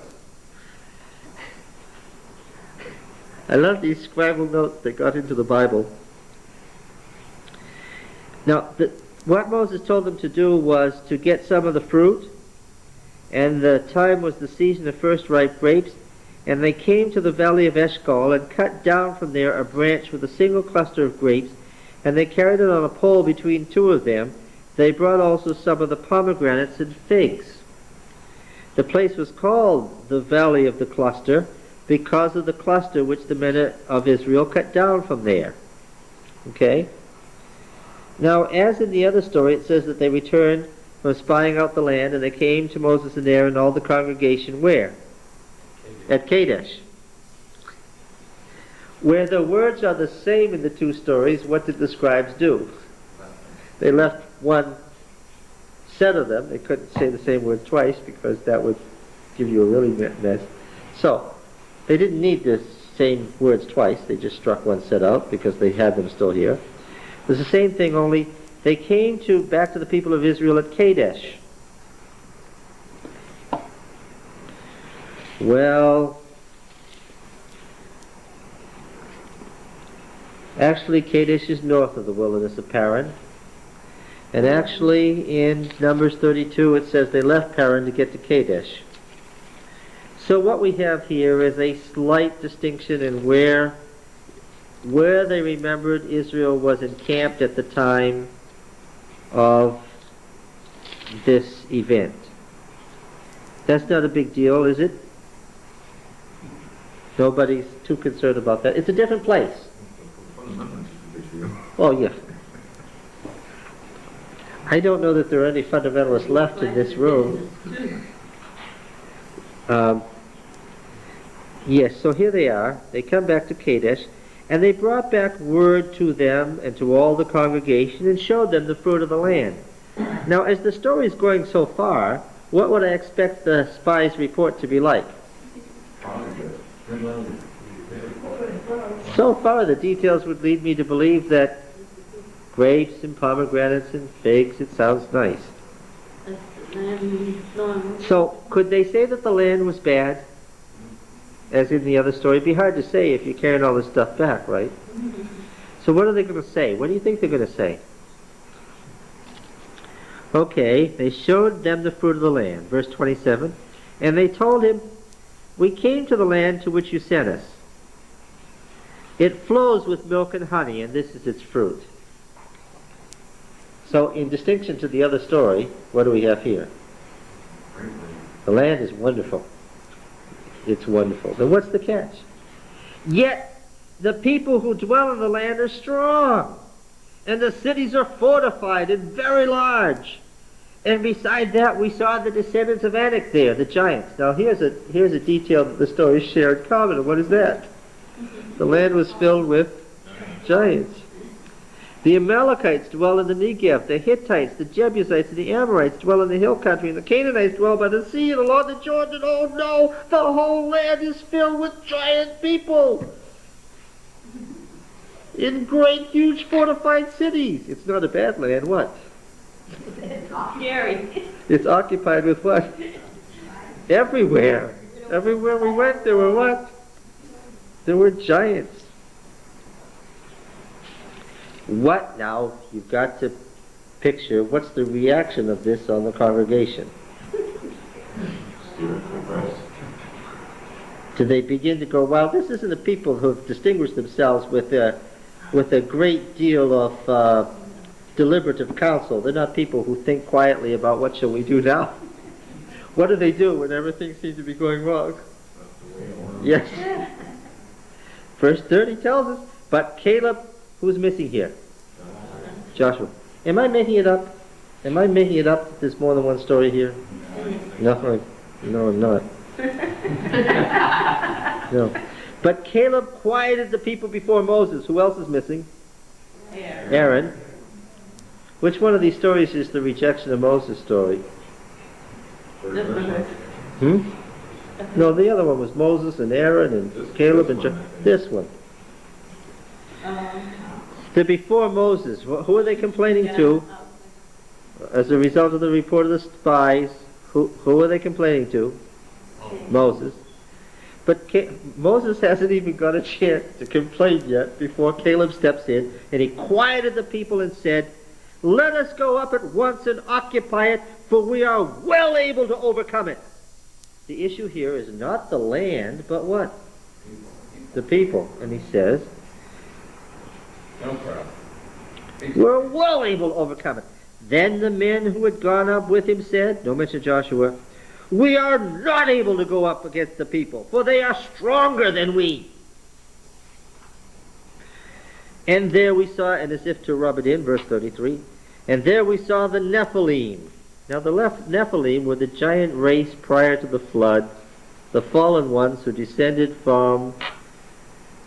I love these scrambled notes that got into the Bible. Now, what Moses told them to do was to get some of the fruit, and the time was the season of first ripe grapes, and they came to the valley of Eshcol and cut down from there a branch with a single cluster of grapes, and they carried it on a pole between two of them. They brought also some of the pomegranates and figs. The place was called the Valley of the Cluster because of the cluster which the men of Israel cut down from there. Okay? Now, as in the other story, it says that they returned from spying out the land, and they came to Moses and Aaron and all the congregation where? At Kadesh. Where the words are the same in the two stories, what did the scribes do? They left one set of them. They couldn't say the same word twice because that would give you a really mess. So, They didn't need the same words twice. They just struck one set out because they had them still here. It was the same thing, only they came back to the people of Israel at Kadesh. Well, actually Kadesh is north of the wilderness of Paran. And actually in Numbers 32 it says they left Paran to get to Kadesh. So what we have here is a slight distinction in where they remembered Israel was encamped at the time of this event. That's not a big deal, is it? Nobody's too concerned about that. It's a different place. Oh, yeah. I don't know that there are any fundamentalists left in this room. Yes, so here they are. They come back to Kadesh, and they brought back word to them and to all the congregation and showed them the fruit of the land. Now, as the story is going so far, what would I expect the spy's report to be like? So far, the details would lead me to believe that grapes and pomegranates and figs, it sounds nice. So, could they say that the land was bad? As in the other story, it'd be hard to say if you're carrying all this stuff back, right? So what are they going to say? What do you think they're going to say? Okay, they showed them the fruit of the land, verse 27, and they told him, "We came to the land to which you sent us. It flows with milk and honey, and this is its fruit." So in distinction to the other story, what do we have here? The land is wonderful. It's wonderful. Then what's the catch? Yet the people who dwell in the land are strong, and the cities are fortified and very large. And beside that, we saw the descendants of Anak there, the giants. Now here's a detail that the stories share in common. And what is that? The land was filled with giants. The Amalekites dwell in the Negev. The Hittites, the Jebusites, and the Amorites dwell in the hill country. And the Canaanites dwell by the sea and along the Jordan. Oh no, the whole land is filled with giant people in great, huge, fortified cities. It's not a bad land, what? Scary. It's occupied with what? Everywhere. Everywhere we went, there were what? There were giants. What now? You've got to picture what's the reaction of this on the congregation. Do they begin to go, well, this isn't the people who have distinguished themselves with a great deal of deliberative counsel. They're not people who think quietly about what shall we do now. What do they do when everything seems to be going wrong? Yes. Verse 30 tells us, but Caleb, who's missing here? Joshua. Am I making it up? Am I making it up that there's more than one story here? No, I'm not. No. But Caleb quieted the people before Moses. Who else is missing? Aaron. Which one of these stories is the rejection of Moses story? No, the other one was Moses and Aaron and Caleb and this one. The before Moses, who are they complaining to? As a result of the report of the spies, who are they complaining to? Moses. But Moses hasn't even got a chance to complain yet before Caleb steps in, and he quieted the people and said, "Let us go up at once and occupy it, for we are well able to overcome it." The issue here is not the land, but what? The people. And he says, No problem. we're well able to overcome it. Then the men who had gone up with him said, no mention of Joshua, "We are not able to go up against the people, for they are stronger than we." And there we saw, and as if to rub it in, verse 33, and there we saw the Nephilim. Now the Nephilim were the giant race prior to the flood, the fallen ones who descended from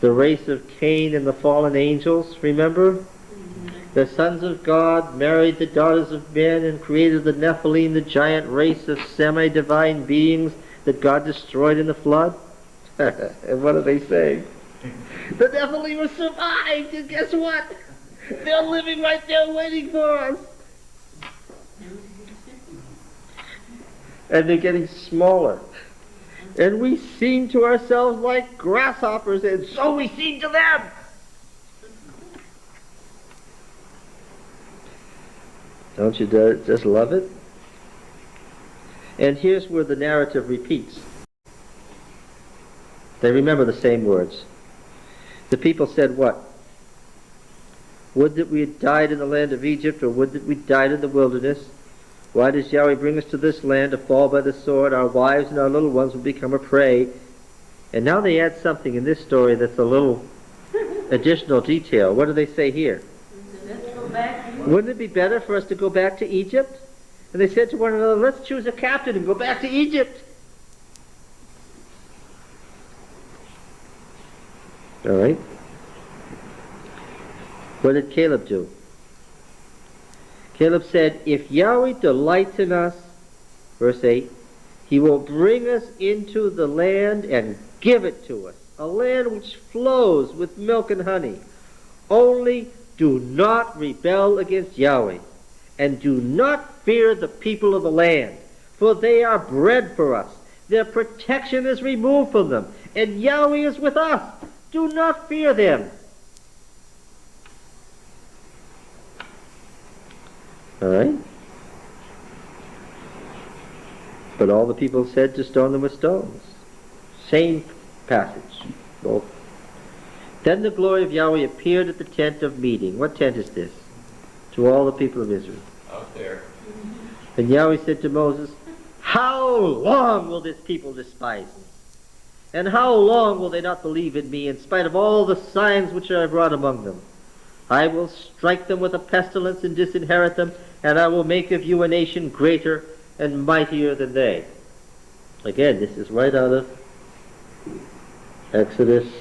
the race of Cain and the fallen angels, remember? The sons of God married the daughters of men and created the Nephilim, the giant race of semi-divine beings that God destroyed in the flood. And what are they saying? The Nephilim have survived, and guess what? They're living right there waiting for us. And they're getting smaller. And we seem to ourselves like grasshoppers, and so we seem to them. Don't you just love it? And here's where the narrative repeats. They remember the same words. The people said what? Would that we had died in the land of Egypt, or would that we died in the wilderness? Why does Yahweh bring us to this land to fall by the sword? Our wives and our little ones will become a prey. And now they add something in this story that's a little additional detail. What do they say here? Let's go back. Wouldn't it be better for us to go back to Egypt? And they said to one another, let's choose a captain and go back to Egypt. All right. What did Caleb do? Caleb said, if Yahweh delights in us, verse 8, he will bring us into the land and give it to us, a land which flows with milk and honey. Only do not rebel against Yahweh, and do not fear the people of the land, for they are bread for us. Their protection is removed from them, and Yahweh is with us. Do not fear them. All right? But all the people said to stone them with stones. Same passage. Both. Then the glory of Yahweh appeared at the tent of meeting. What tent is this? To all the people of Israel. Out there. And Yahweh said to Moses, how long will this people despise me? And how long will they not believe in me in spite of all the signs which I have wrought among them? I will strike them with a pestilence and disinherit them, and I will make of you a nation greater and mightier than they. Again, this is right out of Exodus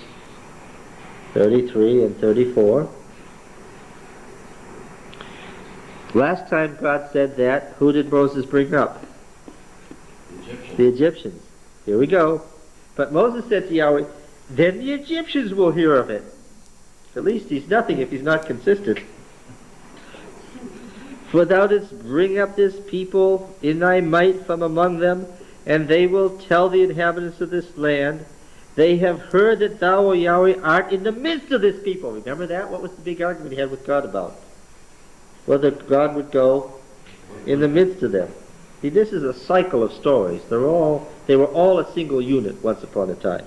33 and 34. Last time God said that, who did Moses bring up? The Egyptians. Here we go. But Moses said to Yahweh, then the Egyptians will hear of it. At least he's nothing if he's not consistent. For thou didst bring up this people in thy might from among them, and they will tell the inhabitants of this land, they have heard that thou, O Yahweh, art in the midst of this people. Remember that? What was the big argument he had with God about? Whether God would go in the midst of them. See, this is a cycle of stories. They were all a single unit once upon a time.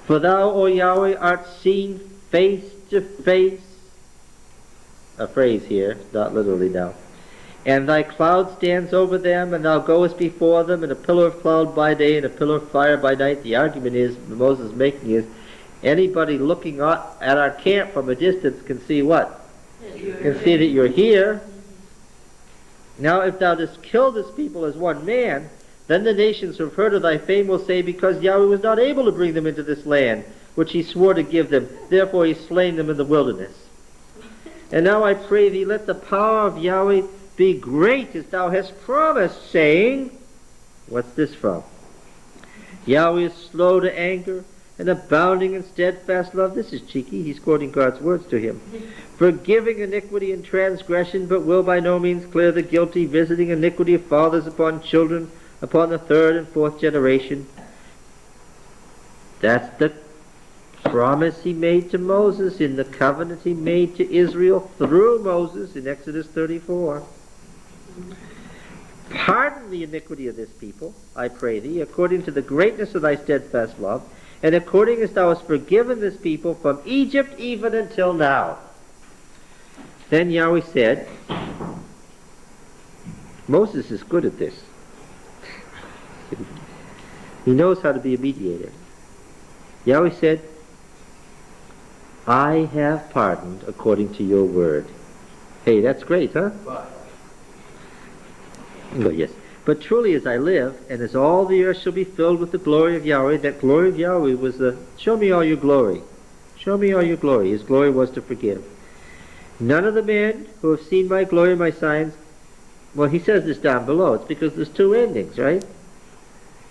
For thou, O Yahweh, art seen face to face. A phrase here, not literally now. And thy cloud stands over them, and thou goest before them in a pillar of cloud by day and a pillar of fire by night. The argument is, Moses is making is, anybody looking at our camp from a distance can see what? Can see that you're here. Now if thou dost kill this people as one man, then the nations who have heard of thy fame will say, because Yahweh was not able to bring them into this land, which he swore to give them, therefore he slain them in the wilderness. And now I pray thee, let the power of Yahweh be great as thou hast promised, saying, what's this from? Yahweh is slow to anger and abounding in steadfast love. This is cheeky. He's quoting God's words to him. Forgiving iniquity and transgression, but will by no means clear the guilty, visiting iniquity of fathers upon children, upon the third and fourth generation. That's the promise he made to Moses in the covenant he made to Israel through Moses in Exodus 34. Pardon the iniquity of this people, I pray thee, according to the greatness of thy steadfast love, and according as thou hast forgiven this people from Egypt even until now. Then Yahweh said, Moses is good at this. He knows how to be a mediator. Yahweh said, I have pardoned according to your word. Hey, that's great, huh? Oh, yes. But truly as I live, and as all the earth shall be filled with the glory of Yahweh, that glory of Yahweh was the, show me all your glory. Show me all your glory. His glory was to forgive. None of the men who have seen my glory and my signs, well, he says this down below. It's because there's two endings, right?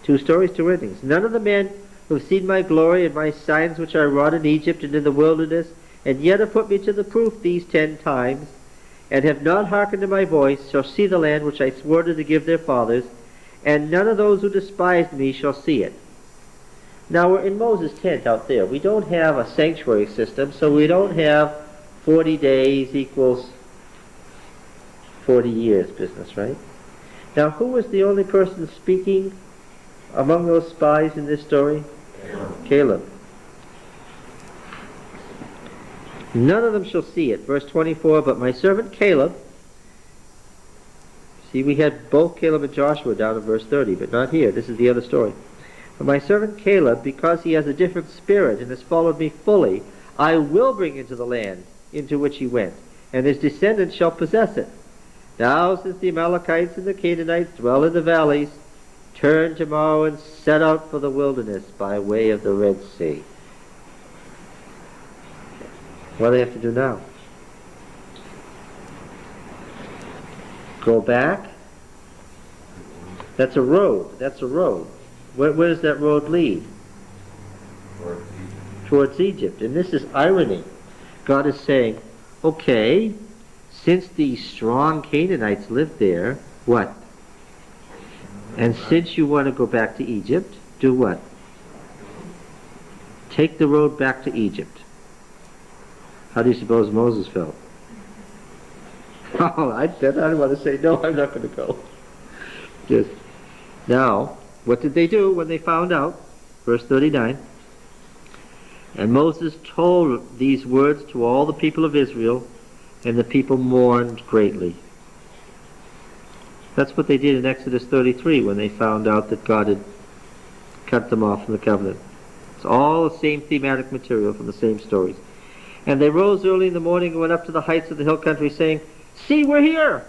2 stories, 2 endings. None of the men who have seen my glory and my signs which I wrought in Egypt and in the wilderness, and yet have put me to the proof these 10 times, and have not hearkened to my voice, shall see the land which I swore to give their fathers, and none of those who despised me shall see it. Now we're in Moses' tent out there. We don't have a sanctuary system, so we don't have 40 days equals 40 years business, right? Now who was the only person speaking among those spies in this story? Caleb. None of them shall see it. Verse 24, but my servant Caleb, see, we had both Caleb and Joshua down in verse 30, but not here. This is the other story. But my servant Caleb, because he has a different spirit and has followed me fully, I will bring into the land into which he went, and his descendants shall possess it. Now, since the Amalekites and the Canaanites dwell in the valleys, turn tomorrow and set out for the wilderness by way of the Red Sea. What do they have to do now? Go back? That's a road. That's a road. Where does that road lead? Towards Egypt. And this is irony. God is saying, okay, since these strong Canaanites lived there, what? And since you want to go back to Egypt, do what? Take the road back to Egypt. How do you suppose Moses felt? Oh, I don't want to say, no, I'm not going to go. Yes. Now, what did they do when they found out? Verse 39. And Moses told these words to all the people of Israel, and the people mourned greatly. That's what they did in Exodus 33 when they found out that God had cut them off from the covenant. It's all the same thematic material from the same stories. And they rose early in the morning and went up to the heights of the hill country, saying, see, we're here.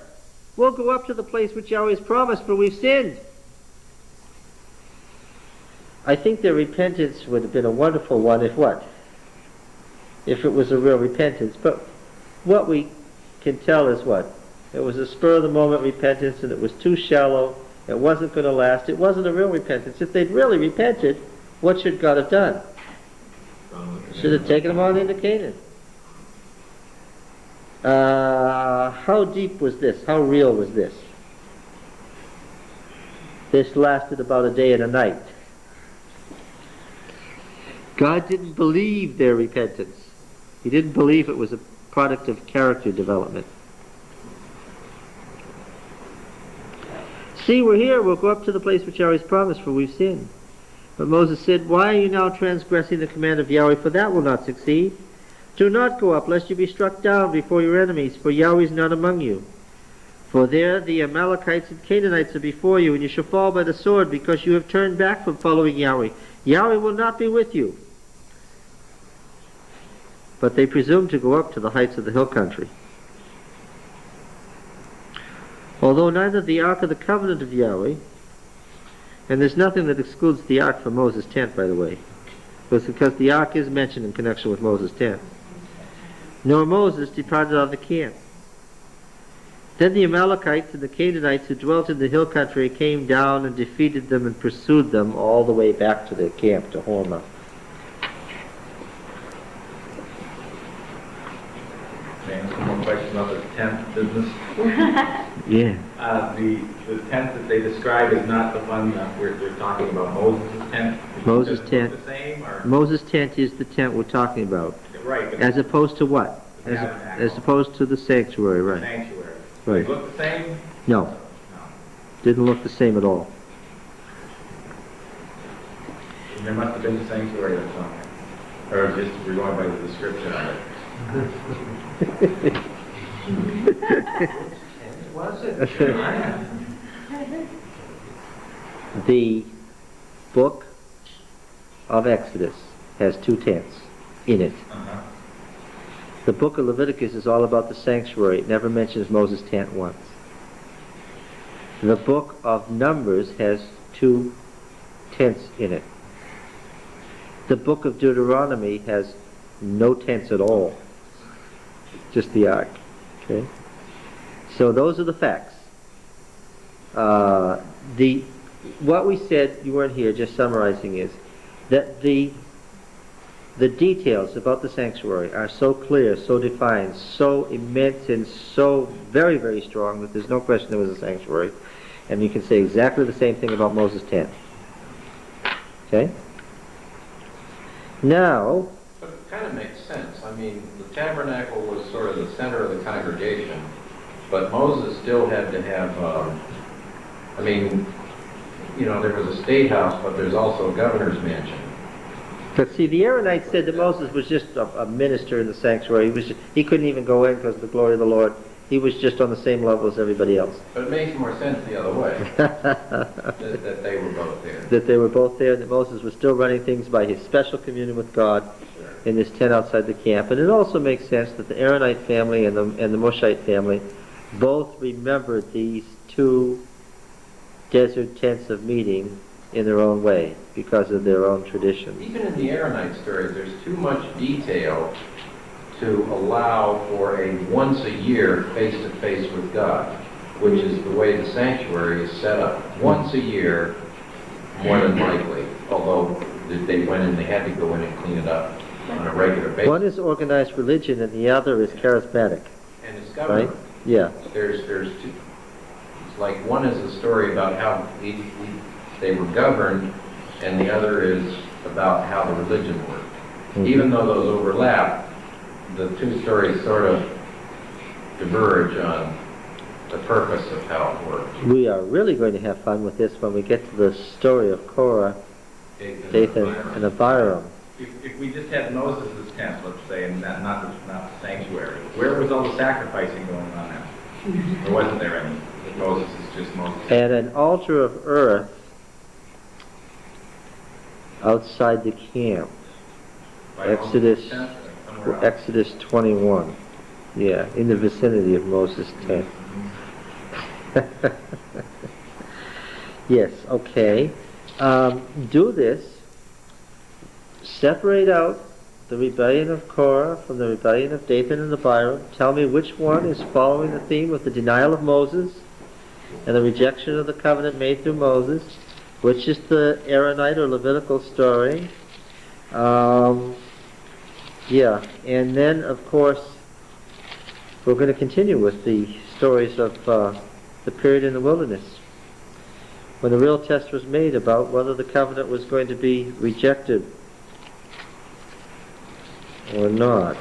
We'll go up to the place which Yahweh has promised, for we've sinned. I think their repentance would have been a wonderful one if what? If it was a real repentance. But what we can tell is what? It was a spur-of-the-moment repentance, and it was too shallow. It wasn't going to last. It wasn't a real repentance. If they'd really repented, what should God have done? Should have taken them on into Canaan. How deep was this? How real was this? This lasted about a day and a night. God didn't believe their repentance. He didn't believe it was a product of character development. See, we're here. We'll go up to the place which Yahweh has promised, for we've sinned. But Moses said, why are you now transgressing the command of Yahweh? For that will not succeed. Do not go up, lest you be struck down before your enemies, for Yahweh is not among you. For there the Amalekites and Canaanites are before you, and you shall fall by the sword, because you have turned back from following Yahweh. Yahweh will not be with you. But they presumed to go up to the heights of the hill country. Although neither the ark of the covenant of Yahweh, and there's nothing that excludes the ark from Moses' tent, by the way, because the ark is mentioned in connection with Moses' tent, nor Moses departed out of the camp. Then the Amalekites and the Canaanites who dwelt in the hill country came down and defeated them and pursued them all the way back to their camp, to Hormah. Some more questions about the tent business? Yeah. The tent that they describe is not the one that we're talking about, Moses' tent? Moses' Does it tent. look the same, or? Moses' tent is the tent we're talking about. Right, but As opposed to what? The tabernacle. As opposed to the sanctuary, right. sanctuary. Right. They look the same? No, No. didn't look the same at all. There must have been a sanctuary or something. Or just, we're going by the description of it. Was it? The book of Exodus has 2 tents in it. Uh-huh. The book of Leviticus is all about the sanctuary. It never mentions Moses' tent once. The book of Numbers has 2 tents in it. The book of Deuteronomy has no tents at all. Just the ark. Okay? So those are the facts. The what we said, you weren't here, just summarizing, is that the details about the sanctuary are so clear, so defined, so immense, and so very, very strong that there's no question there was a sanctuary. And you can say exactly the same thing about Moses' tent. Okay? Now, But it kind of makes sense. I mean, the tabernacle was sort of the center of the congregation, but Moses still had to have, I mean, you know, there was a state house, but there's also a governor's mansion. but see, the Aaronites said that Moses was just a minister in the sanctuary. He couldn't even go in because of the glory of the Lord. He was just on the same level as everybody else. But it makes more sense the other way, that they were both there. That they were both there, that Moses was still running things by his special communion with God in this tent outside the camp. And it also makes sense that the Aaronite family and the Moshite family both remembered these two desert tents of meeting in their own way because of their own traditions. Even in the Aaronite story, there's too much detail to allow for a once-a-year face-to-face with God, which is the way the sanctuary is set up. Once a year, more than likely, although they went in, they had to go in and clean it up on a regular basis. One is organized religion and the other is charismatic, And it's right? government. Yeah. There's two. It's like one is a story about how they were governed, and the other is about how the religion worked. Mhm. Even though those overlap, the two stories sort of diverge on the purpose of how it works. We are really going to have fun with this when we get to the story of Korah, Dathan, and Abiram. If we just had Moses' tent, let's say, and not the sanctuary, where was all the sacrificing going on now? Or wasn't there any? Moses is just Moses. And an altar of earth outside the camp. By Exodus- Moses' tent or somewhere else? Exodus 21. Yeah, in the vicinity of Moses' tent. Yes, okay. Do this. Separate out the rebellion of Korah from the rebellion of Dathan and Abiram. Tell me which one is following the theme of the denial of Moses and the rejection of the covenant made through Moses. Which is the Aaronite or Levitical story. Yeah, and then, of course, we're going to continue with the stories of the period in the wilderness, when the real test was made about whether the covenant was going to be rejected or not.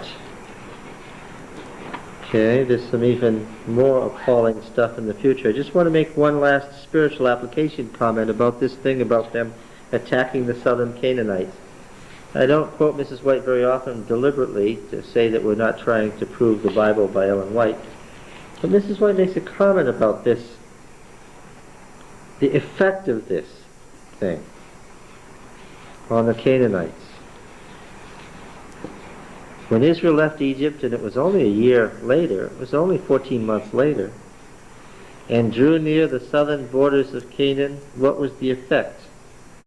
Okay, there's some even more appalling stuff in the future. I just want to make one last spiritual application comment about this thing about them attacking the southern Canaanites. I don't quote Mrs. White very often deliberately to say that we're not trying to prove the Bible by Ellen White. But Mrs. White makes a comment about this, the effect of this thing on the Canaanites. When Israel left Egypt, and it was only a year later, it was only 14 months later, and drew near the southern borders of Canaan, what was the effect?